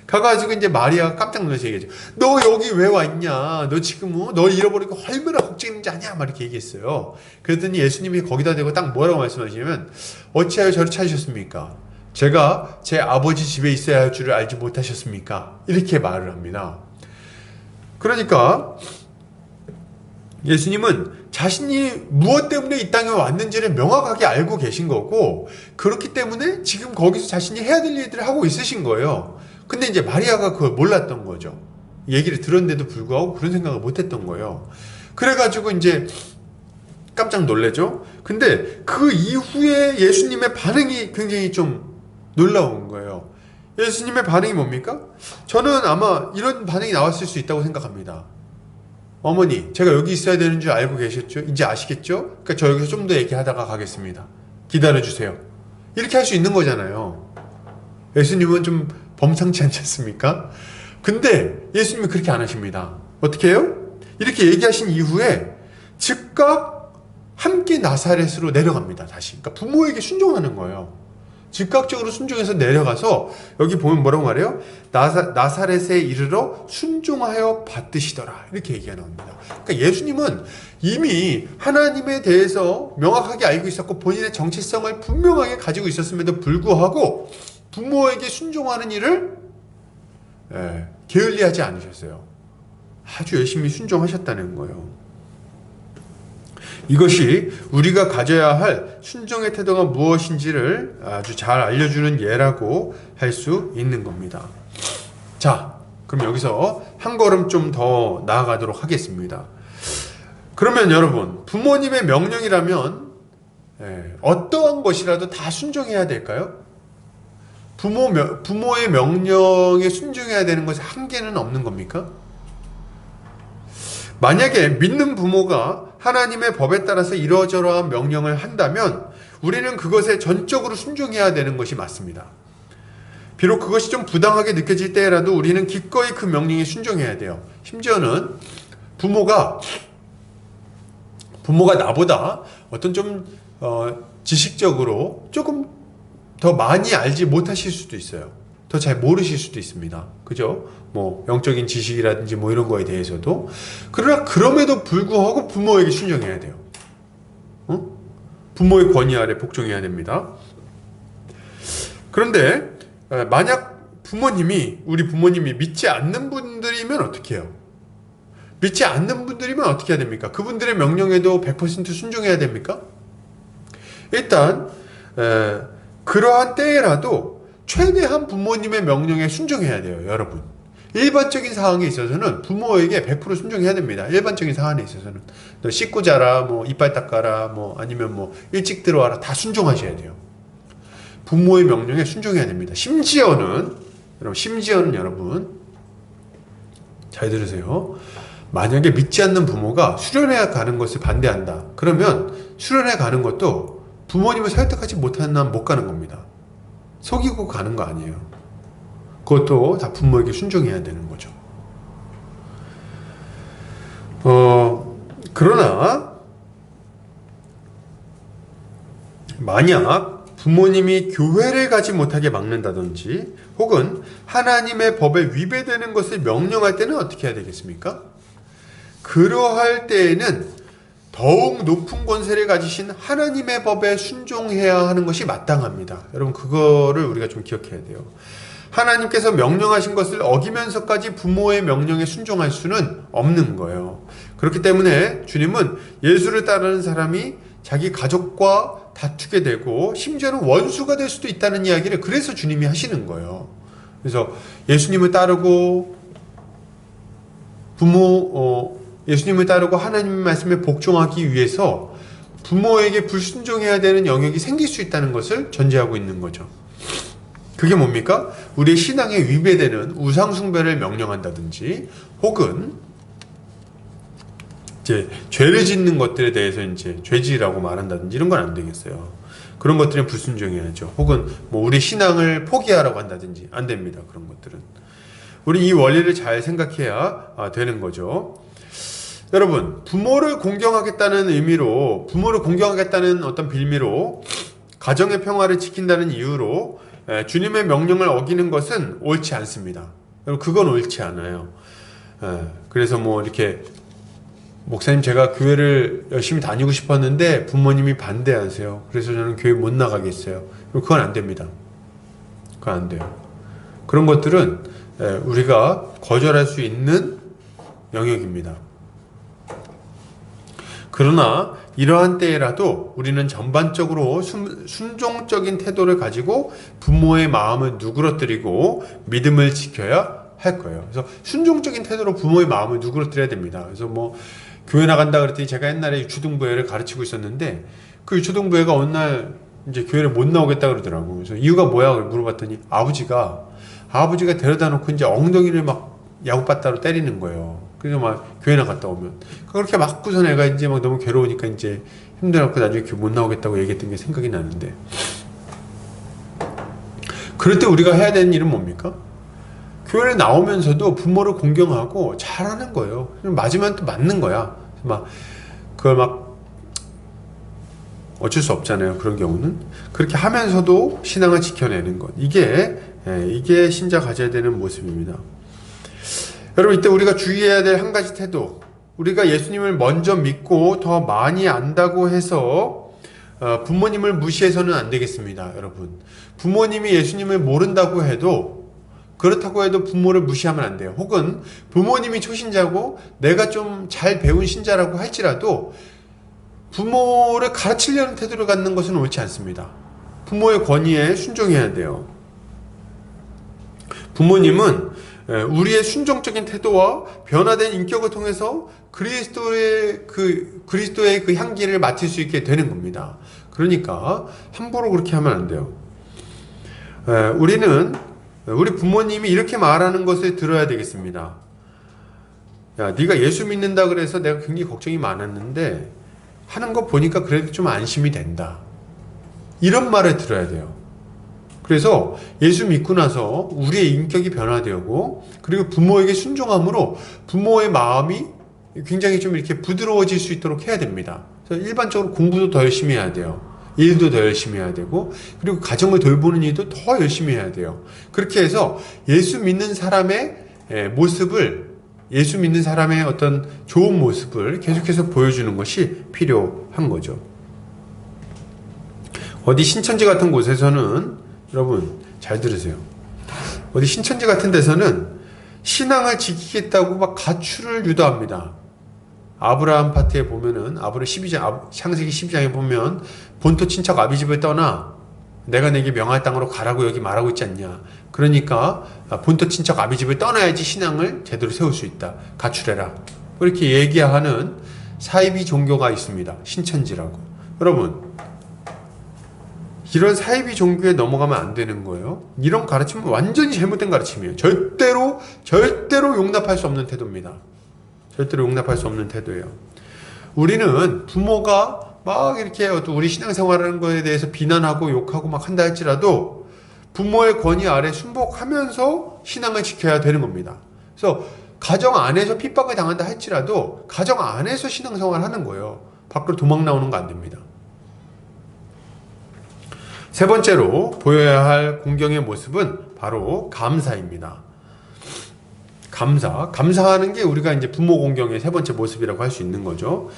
가가지고 이제 마리아가 깜짝 놀라서 얘기했죠. 너 여기 왜 왔냐? 너 지금 너 잃어버리고 얼마나 걱정인지 아냐? 막 이렇게 얘기했어요. 그랬더니 예수님이 거기다 대고 딱 뭐라고 말씀하시냐면, 어찌하여 저를 찾으셨습니까? 제가 제 아버지 집에 있어야 할 줄을 알지 못하셨습니까? 이렇게 말을 합니다. 그러니까 예수님은 자신이 무엇 때문에 이 땅에 왔는지를 명확하게 알고 계신 거고, 그렇기 때문에 지금 거기서 자신이 해야 될 일들을 하고 있으신 거예요. 근데 이제 마리아가 그걸 몰랐던 거죠. 얘기를 들었는데도 불구하고 그런 생각을 못 했던 거예요. 그래가지고 이제 깜짝 놀래죠? 근데 그 이후에 예수님의 반응이 굉장히 좀 놀라운 거예요. 예수님의 반응이 뭡니까? 저는 아마 이런 반응이 나왔을 수 있다고 생각합니다. 어머니, 제가 여기 있어야 되는 줄 알고 계셨죠? 이제 아시겠죠? 그러니까 저 여기서 좀 더 얘기하다가 가겠습니다. 기다려주세요. 이렇게 할 수 있는 거잖아요. 예수님은 좀 범상치 않지 않습니까? 근데 예수님은 그렇게 안 하십니다. 어떻게 해요? 이렇게 얘기하신 이후에 즉각 함께 나사렛으로 내려갑니다. 다시. 그러니까 부모에게 순종하는 거예요. 즉각적으로 순종해서 내려가서 여기 보면 뭐라고 말해요? 나사렛에 이르러 순종하여 받드시더라. 이렇게 얘기가 나옵니다. 그러니까 예수님은 이미 하나님에 대해서 명확하게 알고 있었고 본인의 정체성을 분명하게 가지고 있었음에도 불구하고 부모에게 순종하는 일을 게을리하지 않으셨어요. 아주 열심히 순종하셨다는 거예요. 이것이 우리가 가져야 할 순종의 태도가 무엇인지를 아주 잘 알려주는 예라고 할 수 있는 겁니다. 자, 그럼 여기서 한 걸음 좀 더 나아가도록 하겠습니다. 그러면 여러분, 부모님의 명령이라면 어떠한 것이라도 다 순종해야 될까요? 부모의 명령에 순종해야 되는 것에 한계는 없는 겁니까? 만약에 믿는 부모가 하나님의 법에 따라서 이러저러한 명령을 한다면 우리는 그것에 전적으로 순종해야 되는 것이 맞습니다. 비록 그것이 좀 부당하게 느껴질 때라도 우리는 기꺼이 그 명령에 순종해야 돼요. 심지어는 부모가 나보다 어떤 좀 지식적으로 조금 더 많이 알지 못하실 수도 있어요. 더 잘 모르실 수도 있습니다. 그죠? 뭐 영적인 지식이라든지 뭐 이런 거에 대해서도. 그러나 그럼에도 불구하고 부모에게 순종해야 돼요. 부모의 권위 아래 복종해야 됩니다. 그런데 만약 우리 부모님이 믿지 않는 분들이면 어떻게 해요? 믿지 않는 분들이면 어떻게 해야 됩니까? 그분들의 명령에도 100% 순종해야 됩니까? 일단 그러한 때라도 최대한 부모님의 명령에 순종해야 돼요, 여러분. 일반적인 상황에 있어서는 부모에게 100% 순종해야 됩니다. 일반적인 상황에 있어서는. 너 씻고 자라, 뭐 이빨 닦아라, 뭐 아니면 뭐 일찍 들어와라, 다 순종하셔야 돼요. 부모의 명령에 순종해야 됩니다. 심지어는 여러분 잘 들으세요. 만약에 믿지 않는 부모가 수련회 가는 것을 반대한다. 그러면 수련회 가는 것도 부모님을 설득하지 못하는 한 못 가는 겁니다. 속이고 가는 거 아니에요. 그것도 다 부모에게 순종해야 되는 거죠. 그러나 만약 부모님이 교회를 가지 못하게 막는다든지 혹은 하나님의 법에 위배되는 것을 명령할 때는 어떻게 해야 되겠습니까? 그러할 때에는 더욱 높은 권세를 가지신 하나님의 법에 순종해야 하는 것이 마땅합니다. 여러분, 그거를 우리가 좀 기억해야 돼요. 하나님께서 명령하신 것을 어기면서까지 부모의 명령에 순종할 수는 없는 거예요. 그렇기 때문에 주님은 예수를 따르는 사람이 자기 가족과 다투게 되고 심지어는 원수가 될 수도 있다는 이야기를 그래서 주님이 하시는 거예요. 그래서 예수님을 따르고 예수님을 따르고 하나님의 말씀에 복종하기 위해서 부모에게 불순종해야 되는 영역이 생길 수 있다는 것을 전제하고 있는 거죠. 그게 뭡니까? 우리의 신앙에 위배되는 우상숭배를 명령한다든지, 혹은 이제 죄를 짓는 것들에 대해서 이제 죄지라고 말한다든지 이런 건 안 되겠어요. 그런 것들은 불순종해야죠. 혹은 뭐 우리 신앙을 포기하라고 한다든지 안 됩니다. 그런 것들은. 우리 이 원리를 잘 생각해야 되는 거죠. 여러분, 부모를 공경하겠다는 의미로, 부모를 공경하겠다는 어떤 빌미로 가정의 평화를 지킨다는 이유로 주님의 명령을 어기는 것은 옳지 않습니다. 그건 옳지 않아요. 그래서 뭐 이렇게 목사님, 제가 교회를 열심히 다니고 싶었는데 부모님이 반대하세요. 그래서 저는 교회 못 나가겠어요. 그건 안 됩니다. 그건 안 돼요. 그런 것들은 우리가 거절할 수 있는 영역입니다. 그러나 이러한 때에라도 우리는 전반적으로 순종적인 태도를 가지고 부모의 마음을 누그러뜨리고 믿음을 지켜야 할 거예요. 그래서 순종적인 태도로 부모의 마음을 누그러뜨려야 됩니다. 그래서 뭐 교회 나간다 그랬더니, 제가 옛날에 유초등부회를 가르치고 있었는데 그 유초등부회가 어느 날 이제 교회를 못 나오겠다 그러더라고요. 그래서 이유가 뭐야 물어봤더니 아버지가 데려다 놓고 이제 엉덩이를 막 야구바따로 때리는 거예요. 그래서 막 교회 나갔다 오면 그렇게 맞고선 애가 이제 막 너무 괴로우니까 이제 힘들어갖고 나중에 교회 못 나오겠다고 얘기했던 게 생각이 나는데, 그럴 때 우리가 해야 되는 일은 뭡니까? 교회에 나오면서도 부모를 공경하고 잘하는 거예요. 맞으면 또 맞는 거야. 그걸 막 어쩔 수 없잖아요. 그런 경우는. 그렇게 하면서도 신앙을 지켜내는 것. 이게 신자 가져야 되는 모습입니다. 여러분, 이때 우리가 주의해야 될 한 가지 태도. 우리가 예수님을 먼저 믿고 더 많이 안다고 해서 부모님을 무시해서는 안 되겠습니다. 여러분, 부모님이 예수님을 모른다고 해도, 그렇다고 해도 부모를 무시하면 안 돼요. 혹은 부모님이 초신자고 내가 좀 잘 배운 신자라고 할지라도 부모를 가르치려는 태도를 갖는 것은 옳지 않습니다. 부모의 권위에 순종해야 돼요. 부모님은 우리의 순종적인 태도와 변화된 인격을 통해서 그리스도의 그 향기를 맡을 수 있게 되는 겁니다. 그러니까 함부로 그렇게 하면 안 돼요. 우리 부모님이 이렇게 말하는 것을 들어야 되겠습니다. 야, 네가 예수 믿는다 그래서 내가 굉장히 걱정이 많았는데 하는 거 보니까 그래도 좀 안심이 된다. 이런 말을 들어야 돼요. 그래서 예수 믿고 나서 우리의 인격이 변화되고, 그리고 부모에게 순종함으로 부모의 마음이 굉장히 좀 이렇게 부드러워질 수 있도록 해야 됩니다. 그래서 일반적으로 공부도 더 열심히 해야 돼요. 일도 더 열심히 해야 되고, 그리고 가정을 돌보는 일도 더 열심히 해야 돼요. 그렇게 해서 예수 믿는 사람의 모습을, 예수 믿는 사람의 어떤 좋은 모습을 계속해서 보여주는 것이 필요한 거죠. 어디 신천지 같은 곳에서는, 여러분 잘 들으세요. 어디 신천지 같은 데서는 신앙을 지키겠다고 막 가출을 유도합니다. 아브라함 파트에 보면은, 창세기 12장에 보면 본토 친척 아비집을 떠나 내가 내게 명할 땅으로 가라고 여기 말하고 있지 않냐. 그러니까 본토 친척 아비집을 떠나야지 신앙을 제대로 세울 수 있다. 가출해라. 그렇게 얘기하는 사이비 종교가 있습니다. 신천지라고. 여러분, 이런 사이비 종교에 넘어가면 안 되는 거예요. 이런 가르침은 완전히 잘못된 가르침이에요. 절대로 용납할 수 없는 태도입니다. 절대로 용납할 수 없는 태도예요. 우리는 부모가 막 이렇게 우리 신앙생활하는 거에 대해서 비난하고 욕하고 막 한다 할지라도 부모의 권위 아래 순복하면서 신앙을 지켜야 되는 겁니다. 그래서 가정 안에서 핍박을 당한다 할지라도 가정 안에서 신앙생활을 하는 거예요. 밖으로 도망 나오는 거 안 됩니다. 세 번째로 보여야 할 공경의 모습은 바로 감사입니다. 감사하는 게 우리가 이제 부모 공경의 세 번째 모습이라고 할 수 있는 거죠.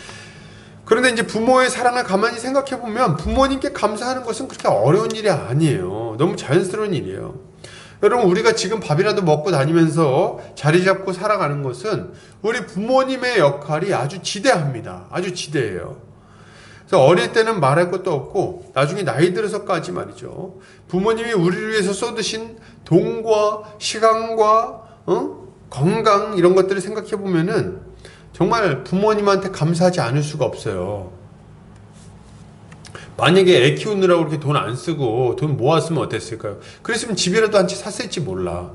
그런데 이제 부모의 사랑을 가만히 생각해 보면 부모님께 감사하는 것은 그렇게 어려운 일이 아니에요. 너무 자연스러운 일이에요. 여러분, 우리가 지금 밥이라도 먹고 다니면서 자리 잡고 살아가는 것은 우리 부모님의 역할이 아주 지대합니다. 아주 지대해요. 그래서 어릴 때는 말할 것도 없고 나중에 나이 들어서까지 말이죠. 부모님이 우리를 위해서 쏟으신 돈과 시간과 건강 이런 것들을 생각해 보면은 정말 부모님한테 감사하지 않을 수가 없어요. 만약에 애 키우느라고 그렇게 돈 안 쓰고 돈 모았으면 어땠을까요? 그랬으면 집이라도 한 채 샀을지 몰라.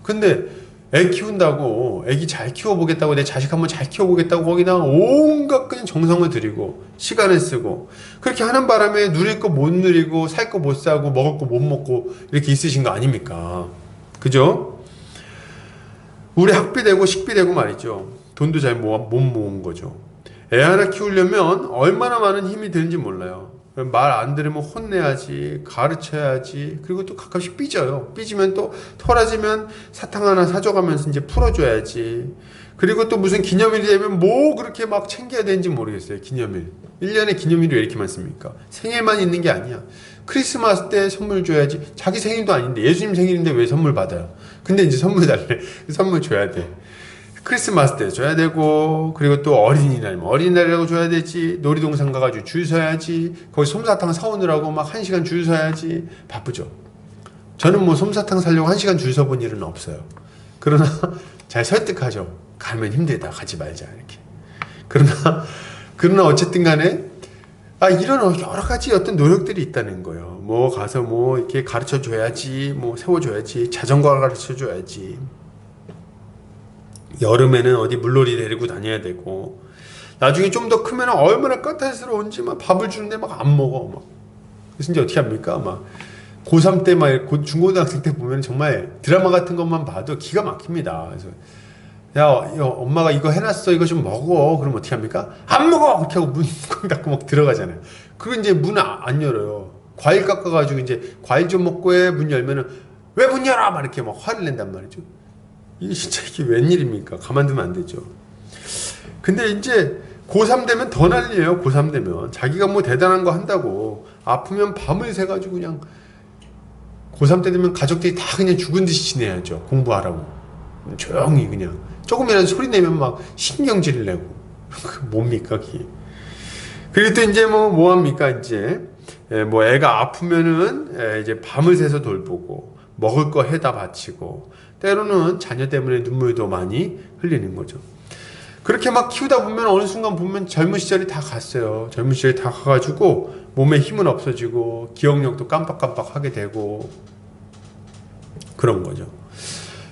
근데 애 키운다고, 애기 잘 키워보겠다고, 내 자식 한번 잘 키워보겠다고 거기다 온갖 그냥 정성을 들이고 시간을 쓰고 그렇게 하는 바람에 누릴 거 못 누리고 살 거 못 사고 먹을 거 못 먹고 이렇게 있으신 거 아닙니까? 그죠? 우리 학비 되고 식비 되고 말이죠. 돈도 잘 못 모은 거죠. 애 하나 키우려면 얼마나 많은 힘이 드는지 몰라요. 말 안 들으면 혼내야지, 가르쳐야지, 그리고 또 가끔씩 삐져요. 삐지면 또 토라지면 사탕 하나 사줘가면서 이제 풀어줘야지. 그리고 또 무슨 기념일이 되면 뭐 그렇게 막 챙겨야 되는지 모르겠어요. 기념일. 1년에 기념일이 왜 이렇게 많습니까? 생일만 있는 게 아니야. 크리스마스 때 선물 줘야지. 자기 생일도 아닌데, 예수님 생일인데 왜 선물 받아요? 근데 이제 선물 달래. 선물 줘야 돼. 크리스마스 때 줘야 되고, 그리고 또 어린이날이면 어린이날이라고 줘야 되지. 놀이동산 가가지고 줄 서야지. 거기 솜사탕 사오느라고 막 1시간 줄 서야지. 바쁘죠. 저는 뭐 솜사탕 사려고 1시간 줄 서본 일은 없어요. 그러나 잘 설득하죠. 가면 힘들다, 가지 말자, 이렇게. 그러나 어쨌든 간에 이런 여러 가지 어떤 노력들이 있다는 거예요. 뭐 가서 뭐 이렇게 가르쳐 줘야지, 뭐 세워줘야지, 자전거 가르쳐 줘야지. 여름에는 어디 물놀이 데리고 다녀야 되고, 나중에 좀 더 크면 얼마나 까탈스러운지 막 밥을 주는데 막 안 먹어. 막. 그래서 이제 어떻게 합니까? 막 고3 때 막 중고등학생 때 보면 정말 드라마 같은 것만 봐도 기가 막힙니다. 그래서 야, 엄마가 이거 해놨어. 이거 좀 먹어. 그럼 어떻게 합니까? 안 먹어! 그렇게 하고 문 꽉 닫고 막 들어가잖아요. 그리고 이제 문 안 열어요. 과일 깎아가지고 이제 과일 좀 먹고 해. 문 열면은 왜 문 열어! 막 이렇게 막 화를 낸단 말이죠. 이게 진짜 이게 웬일입니까? 가만두면 안 되죠. 근데 이제 고3 되면 더 난리예요. 고3 되면. 자기가 뭐 대단한 거 한다고 아프면 밤을 새가지고 그냥 고3 때 되면 가족들이 다 그냥 죽은 듯이 지내야죠. 공부하라고. 조용히 그냥. 조금이라도 소리 내면 막 신경질을 내고. 뭡니까, 그게. 그리고 또 이제 뭐 합니까, 이제. 뭐 애가 아프면은 이제 밤을 새서 돌보고, 먹을 거 해다 바치고, 때로는 자녀 때문에 눈물도 많이 흘리는 거죠. 그렇게 막 키우다 보면 어느 순간 보면 젊은 시절이 다 갔어요. 젊은 시절이 다 가가지고 몸에 힘은 없어지고 기억력도 깜빡깜빡하게 되고 그런 거죠.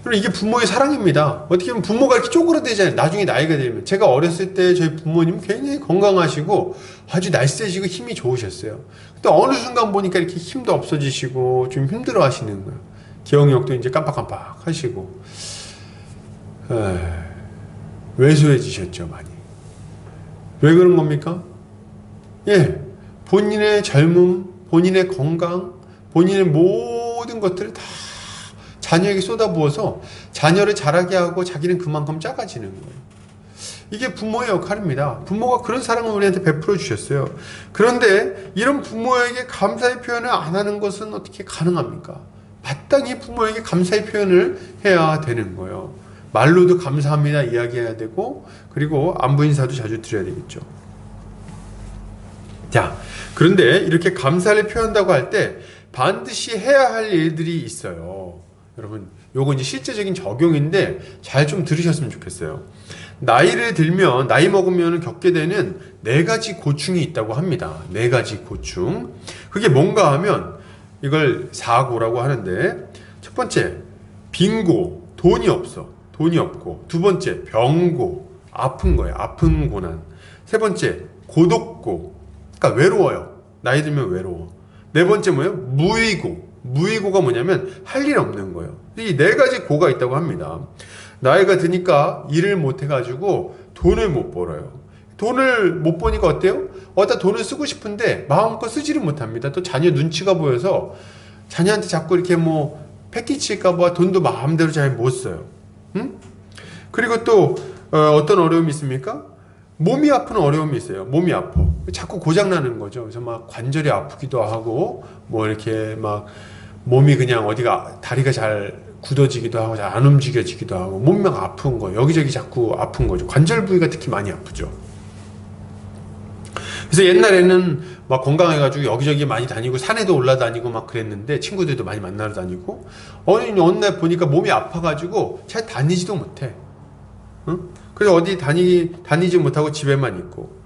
그럼 이게 부모의 사랑입니다. 어떻게 보면 부모가 이렇게 쪼그라들잖아요. 나중에 나이가 들면. 제가 어렸을 때 저희 부모님 굉장히 건강하시고 아주 날쌔시고 힘이 좋으셨어요. 근데 어느 순간 보니까 이렇게 힘도 없어지시고 좀 힘들어 하시는 거예요. 기억력도 이제 깜빡깜빡 하시고 왜소해지셨죠, 많이. 왜 그런 겁니까? 본인의 젊음, 본인의 건강, 본인의 모든 것들을 다 자녀에게 쏟아부어서 자녀를 자라게 하고 자기는 그만큼 작아지는 거예요. 이게 부모의 역할입니다. 부모가 그런 사랑을 우리한테 베풀어 주셨어요. 그런데 이런 부모에게 감사의 표현을 안 하는 것은 어떻게 가능합니까? 마땅히 부모에게 감사의 표현을 해야 되는 거예요. 말로도 감사합니다 이야기해야 되고, 그리고 안부 인사도 자주 드려야 되겠죠. 자, 그런데 이렇게 감사를 표현한다고 할 때 반드시 해야 할 일들이 있어요. 여러분, 요거 이제 실제적인 적용인데 잘 좀 들으셨으면 좋겠어요. 나이를 들면, 나이 먹으면 겪게 되는 4가지 고충이 있다고 합니다. 4가지 고충. 그게 뭔가 하면 이걸 사고라고 하는데, 첫 번째, 빈고, 돈이 없어. 돈이 없고. 두 번째, 병고, 아픈 거예요. 아픈 고난. 세 번째, 고독고, 그러니까 외로워요. 나이 들면 외로워. 네 번째 뭐예요? 무의고. 무의고가 뭐냐면 할 일 없는 거예요. 이 4가지 고가 있다고 합니다. 나이가 드니까 일을 못 해가지고 돈을 못 벌어요. 돈을 못 버니까 어때요? 어디다 돈을 쓰고 싶은데 마음껏 쓰지를 못합니다. 또 자녀 눈치가 보여서 자녀한테 자꾸 이렇게 뭐 패기칠까봐 돈도 마음대로 잘 못 써요. 응? 그리고 또 어떤 어려움이 있습니까? 몸이 아픈 어려움이 있어요. 몸이 아파. 자꾸 고장나는 거죠. 그래서 막 관절이 아프기도 하고, 뭐 이렇게 막 몸이 그냥 어디가, 다리가 잘 굳어지기도 하고, 잘 안 움직여지기도 하고, 몸이 막 아픈 거예요. 여기저기 자꾸 아픈 거죠. 관절 부위가 특히 많이 아프죠. 그래서 옛날에는 막 건강해가지고 여기저기 많이 다니고, 산에도 올라다니고 막 그랬는데, 친구들도 많이 만나러 다니고, 어느 날 보니까 몸이 아파가지고 잘 다니지도 못해. 응? 그래서 어디 다니지 못하고 집에만 있고.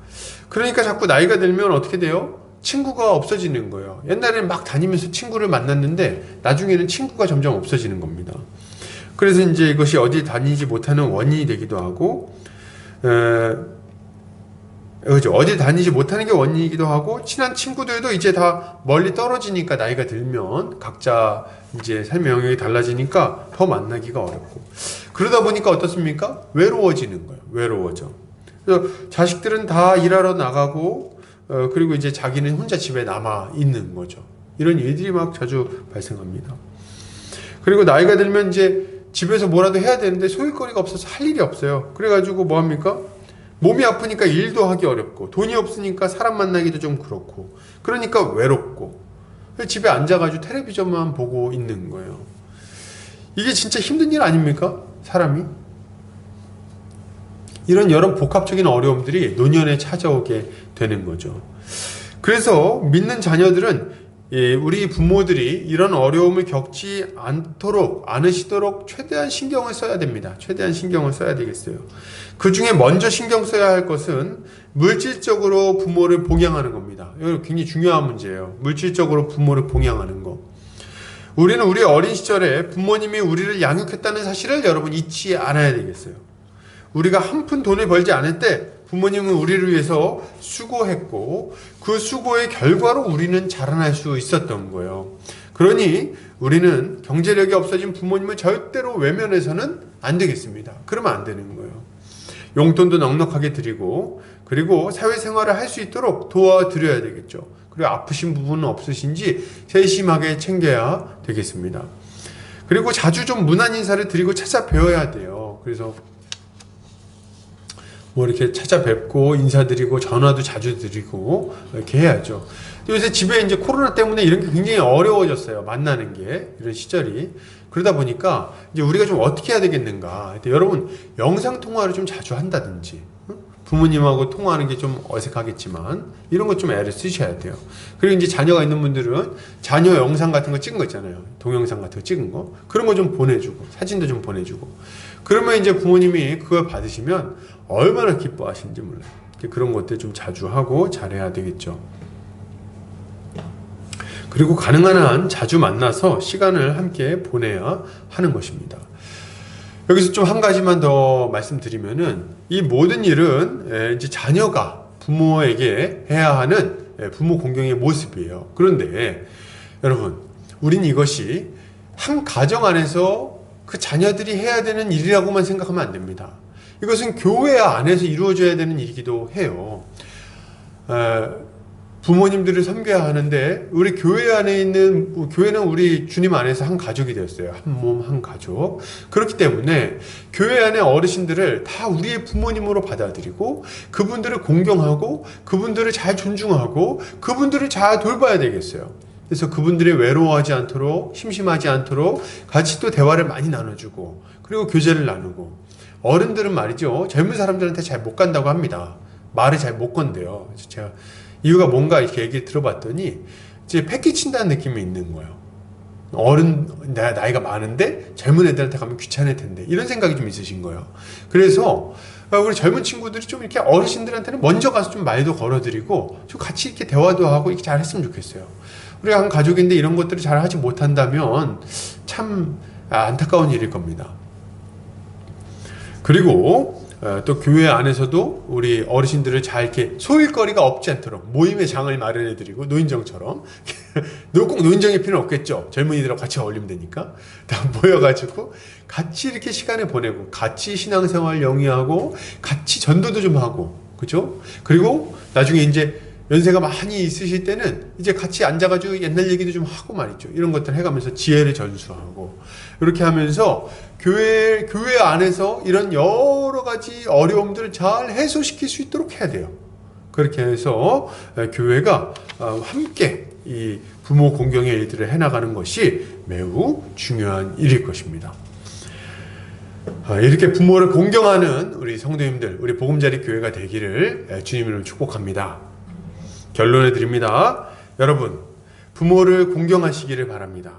그러니까 자꾸 나이가 들면 어떻게 돼요? 친구가 없어지는 거예요. 옛날에는 막 다니면서 친구를 만났는데 나중에는 친구가 점점 없어지는 겁니다. 그래서 이제 이것이 어디 다니지 못하는 원인이 되기도 하고, 그죠. 어디 다니지 못하는 게 원인이기도 하고, 친한 친구들도 이제 다 멀리 떨어지니까 나이가 들면 각자 이제 삶의 영역이 달라지니까 더 만나기가 어렵고. 그러다 보니까 어떻습니까? 외로워지는 거예요. 외로워져. 그래서 자식들은 다 일하러 나가고, 그리고 이제 자기는 혼자 집에 남아 있는 거죠. 이런 일들이 막 자주 발생합니다. 그리고 나이가 들면 이제 집에서 뭐라도 해야 되는데 소일거리가 없어서 할 일이 없어요. 그래가지고 뭐 합니까? 몸이 아프니까 일도 하기 어렵고, 돈이 없으니까 사람 만나기도 좀 그렇고, 그러니까 외롭고, 집에 앉아가지고 텔레비전만 보고 있는 거예요. 이게 진짜 힘든 일 아닙니까? 사람이? 이런 여러 복합적인 어려움들이 노년에 찾아오게 되는 거죠. 그래서 믿는 자녀들은 우리 부모들이 이런 어려움을 겪지 않으시도록 최대한 신경을 써야 됩니다. 최대한 신경을 써야 되겠어요. 그 중에 먼저 신경 써야 할 것은 물질적으로 부모를 봉양하는 겁니다. 이거 굉장히 중요한 문제예요. 물질적으로 부모를 봉양하는 거. 우리는 우리 어린 시절에 부모님이 우리를 양육했다는 사실을 여러분 잊지 않아야 되겠어요. 우리가 한 푼 돈을 벌지 않을 때 부모님은 우리를 위해서 수고했고, 그 수고의 결과로 우리는 자라날 수 있었던 거예요. 그러니 우리는 경제력이 없어진 부모님을 절대로 외면해서는 안 되겠습니다. 그러면 안 되는 거예요. 용돈도 넉넉하게 드리고, 그리고 사회생활을 할 수 있도록 도와드려야 되겠죠. 그리고 아프신 부분은 없으신지 세심하게 챙겨야 되겠습니다. 그리고 자주 좀 문안 인사를 드리고 찾아뵈어야 돼요. 그래서 뭐 이렇게 찾아뵙고 인사드리고 전화도 자주 드리고 이렇게 해야죠. 요새 집에 이제 코로나 때문에 이런 게 굉장히 어려워졌어요. 만나는 게, 이런 시절이. 그러다 보니까 이제 우리가 좀 어떻게 해야 되겠는가. 여러분, 영상 통화를 좀 자주 한다든지, 부모님하고 통화하는 게 좀 어색하겠지만 이런 것 좀 애를 쓰셔야 돼요. 그리고 이제 자녀가 있는 분들은 자녀 영상 같은 거 찍은 거 있잖아요. 동영상 같은 거 찍은 거, 그런 거 좀 보내주고, 사진도 좀 보내주고. 그러면 이제 부모님이 그걸 받으시면 얼마나 기뻐하시는지 몰라요. 그런 것들 좀 자주 하고 잘해야 되겠죠. 그리고 가능한 한 자주 만나서 시간을 함께 보내야 하는 것입니다. 여기서 좀 한 가지만 더 말씀드리면은, 이 모든 일은 이제 자녀가 부모에게 해야 하는 부모 공경의 모습이에요. 그런데 여러분, 우린 이것이 한 가정 안에서 그 자녀들이 해야 되는 일이라고만 생각하면 안 됩니다. 이것은 교회 안에서 이루어져야 되는 일이기도 해요. 부모님들을 섬겨야 하는데, 우리 교회 안에 있는, 교회는 우리 주님 안에서 한 가족이 되었어요. 한 몸, 한 가족. 그렇기 때문에 교회 안에 어르신들을 다 우리의 부모님으로 받아들이고, 그분들을 공경하고, 그분들을 잘 존중하고, 그분들을 잘 돌봐야 되겠어요. 그래서 그분들이 외로워하지 않도록, 심심하지 않도록 같이 또 대화를 많이 나눠주고, 그리고 교제를 나누고. 어른들은 말이죠, 젊은 사람들한테 잘 못 간다고 합니다. 말을 잘 못 건대요. 그래서 제가 이유가 뭔가 이렇게 얘기 들어봤더니 이제 패기친다는 느낌이 있는 거예요. 내가 나이가 많은데 젊은 애들한테 가면 귀찮을 텐데, 이런 생각이 좀 있으신 거예요. 그래서 우리 젊은 친구들이 좀 이렇게 어르신들한테는 먼저 가서 좀 말도 걸어드리고, 좀 같이 이렇게 대화도 하고 이렇게 잘 했으면 좋겠어요. 우리가 한 가족인데 이런 것들을 잘 하지 못한다면 참 안타까운 일일 겁니다. 그리고 또 교회 안에서도 우리 어르신들을 잘 이렇게 소일거리가 없지 않도록 모임의 장을 마련해드리고, 노인정처럼 꼭 노인정일 필요는 없겠죠. 젊은이들하고 같이 어울리면 되니까 다 모여가지고 같이 이렇게 시간을 보내고, 같이 신앙생활 영위하고, 같이 전도도 좀 하고, 그죠? 그리고 나중에 이제 연세가 많이 있으실 때는 이제 같이 앉아가지고 옛날 얘기도 좀 하고 말이죠. 이런 것들 해가면서 지혜를 전수하고 이렇게 하면서 교회 안에서 이런 여러 가지 어려움들을 잘 해소시킬 수 있도록 해야 돼요. 그렇게 해서 교회가 함께 이 부모 공경의 일들을 해나가는 것이 매우 중요한 일일 것입니다. 이렇게 부모를 공경하는 우리 성도님들, 우리 보금자리 교회가 되기를 주님으로 축복합니다. 결론을 드립니다. 여러분, 부모를 공경하시기를 바랍니다.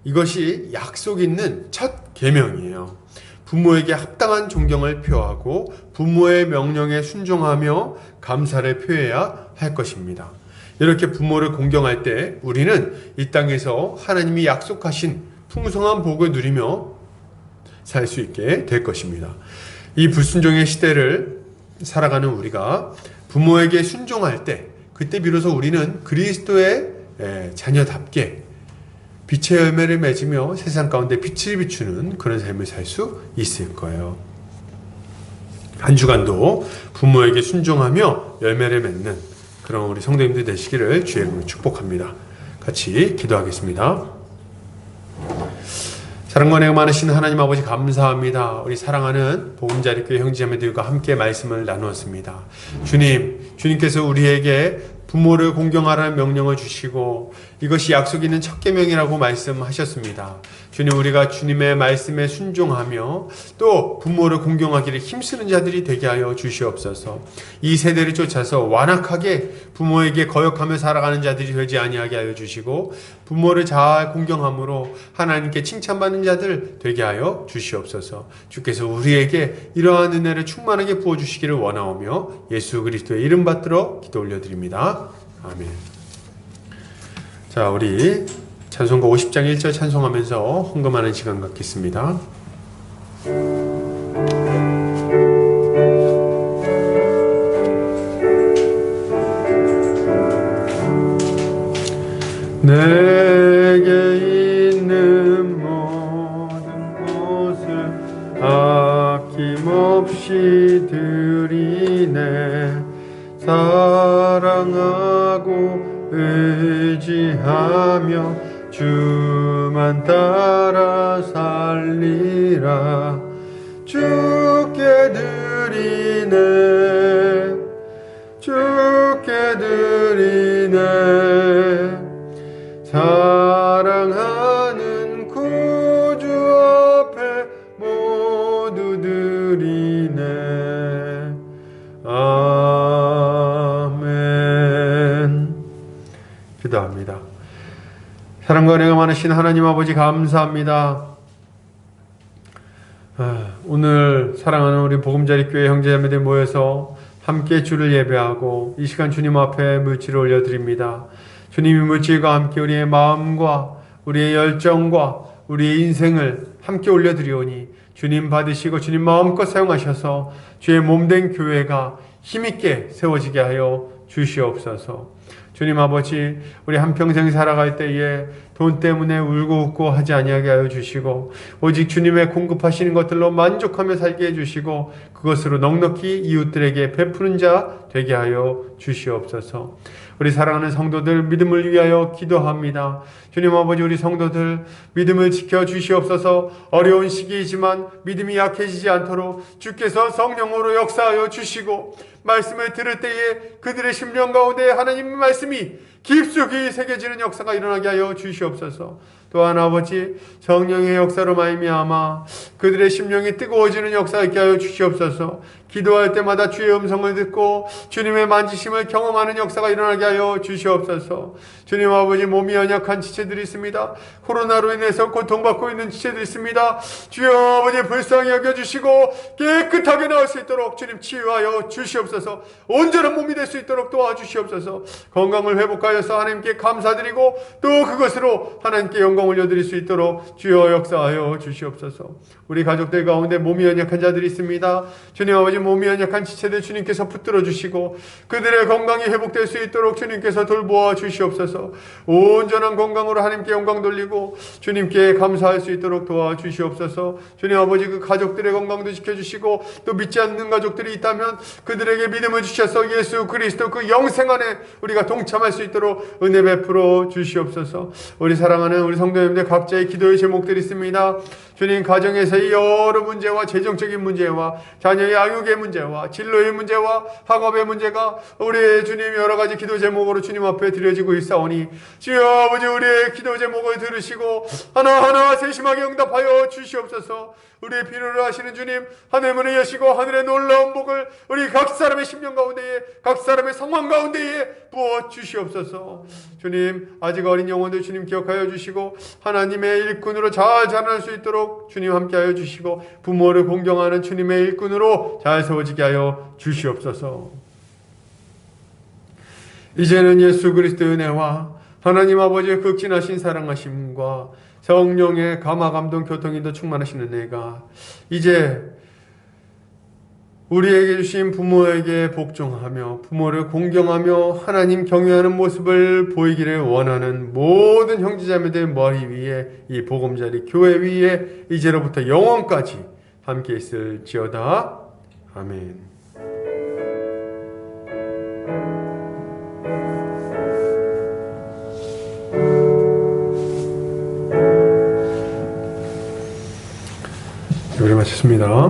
이것이 약속 있는 첫 계명이에요. 부모에게 합당한 존경을 표하고 부모의 명령에 순종하며 감사를 표해야 할 것입니다. 이렇게 부모를 공경할 때 우리는 이 땅에서 하나님이 약속하신 풍성한 복을 누리며 살 수 있게 될 것입니다. 이 불순종의 시대를 살아가는 우리가 부모에게 순종할 때 그때 비로소 우리는 그리스도의 자녀답게 빛의 열매를 맺으며 세상 가운데 빛을 비추는 그런 삶을 살 수 있을 거예요. 한 주간도 부모에게 순종하며 열매를 맺는 그런 우리 성도님들 되시기를 주의 이름으로 축복합니다. 같이 기도하겠습니다. 사랑과 은혜가 많으신 하나님 아버지 감사합니다. 우리 사랑하는 보금자리교회 형제자매들과 함께 말씀을 나누었습니다. 주님께서 우리에게 부모를 공경하라는 명령을 주시고 이것이 약속 있는 첫 계명이라고 말씀하셨습니다. 주님, 우리가 주님의 말씀에 순종하며 또 부모를 공경하기를 힘쓰는 자들이 되게 하여 주시옵소서. 이 세대를 쫓아서 완악하게 부모에게 거역하며 살아가는 자들이 되지 아니하게 하여 주시고 부모를 잘 공경함으로 하나님께 칭찬받는 자들 되게 하여 주시옵소서. 주께서 우리에게 이러한 은혜를 충만하게 부어주시기를 원하오며 예수 그리스도의 이름 받들어 기도 올려드립니다. 아멘. 자, 우리 찬송가 50장 1절 찬송하면서 헌금하는 시간 갖겠습니다. 내게 있는 모든 것을 아낌없이 드리네. 사랑하고 의지하며 주만 따라 살리라. 주께 드리네, 주께 드리네. 사랑하는 구주 앞에 모두 드리네. 아멘. 기도합니다. 사랑과 은혜가 많으신 하나님 아버지 감사합니다. 오늘 사랑하는 우리 보금자리 교회 형제자매들 모여서 함께 주를 예배하고 이 시간 주님 앞에 물질을 올려드립니다. 주님이 물질과 함께 우리의 마음과 우리의 열정과 우리의 인생을 함께 올려드리오니 주님 받으시고 주님 마음껏 사용하셔서 주의 몸된 교회가 힘있게 세워지게 하여 주시옵소서. 주님 아버지, 우리 한평생 살아갈 때에 돈 때문에 울고 웃고 하지 아니하게 하여 주시고 오직 주님의 공급하시는 것들로 만족하며 살게 해주시고 그것으로 넉넉히 이웃들에게 베푸는 자 되게 하여 주시옵소서. 우리 사랑하는 성도들 믿음을 위하여 기도합니다. 주님 아버지, 우리 성도들 믿음을 지켜 주시옵소서. 어려운 시기이지만 믿음이 약해지지 않도록 주께서 성령으로 역사하여 주시고 말씀을 들을 때에 그들의 심령 가운데 하나님의 말씀이 깊숙이 새겨지는 역사가 일어나게 하여 주시옵소서. 또한 아버지, 성령의 역사로 말미암아 그들의 심령이 뜨거워지는 역사가 있게 하여 주시옵소서. 기도할 때마다 주의 음성을 듣고 주님의 만지심을 경험하는 역사가 일어나게 하여 주시옵소서. 주님 아버지, 몸이 연약한 지체들이 있습니다. 코로나로 인해서 고통받고 있는 지체들이 있습니다. 주여 아버지, 불쌍히 여겨주시고 깨끗하게 나을 수 있도록 주님 치유하여 주시옵소서. 온전한 몸이 될 수 있도록 도와주시옵소서. 건강을 회복하여서 하나님께 감사드리고 또 그것으로 하나님께 영광 영광 올려드릴 수 있도록 주여 역사하여 주시옵소서. 우리 가족들 가운데 몸이 연약한 자들이 있습니다. 주님 아버지, 몸이 연약한 지체들 주님께서 붙들어 주시고 그들의 건강이 회복될 수 있도록 주님께서 돌보아 주시옵소서. 온전한 건강으로 하나님께 영광 돌리고 주님께 감사할 수 있도록 도와주시옵소서. 주님 아버지, 그 가족들의 건강도 지켜주시고 또 믿지 않는 가족들이 있다면 그들에게 믿음을 주셔서 예수 그리스도 그 영생 안에 우리가 동참할 수 있도록 은혜 베풀어 주시옵소서. 우리 사랑하는 우리 성도님들 각자의 기도의 제목들이 있습니다. 주님, 가정에서의 여러 문제와 재정적인 문제와 자녀의 양육의 문제와 진로의 문제와 학업의 문제가 우리의 주님 여러 가지 기도 제목으로 주님 앞에 드려지고 있사오니 주여 아버지, 우리의 기도 제목을 들으시고 하나하나 세심하게 응답하여 주시옵소서. 우리의 필요를 아시는 주님, 하늘 문을 여시고 하늘의 놀라운 복을 우리 각 사람의 심령 가운데에, 각 사람의 상황 가운데에 부어 주시옵소서. 주님, 아직 어린 영혼들 주님 기억하여 주시고 하나님의 일꾼으로 잘 자라날 수 있도록 주님 함께하여 주시고 부모를 공경하는 주님의 일꾼으로 잘 세워지게 하여 주시옵소서. 이제는 예수 그리스도의 은혜와 하나님 아버지의 극진하신 사랑하심과 성령의 감화 감동 교통인도 충만하신 은혜가 이제 우리에게 주신 부모에게 복종하며 부모를 공경하며 하나님 경외하는 모습을 보이기를 원하는 모든 형제자매들 머리 위에 이 보금자리 교회 위에 이제로부터 영원까지 함께 있을지어다. 아멘. 예배 마쳤습니다.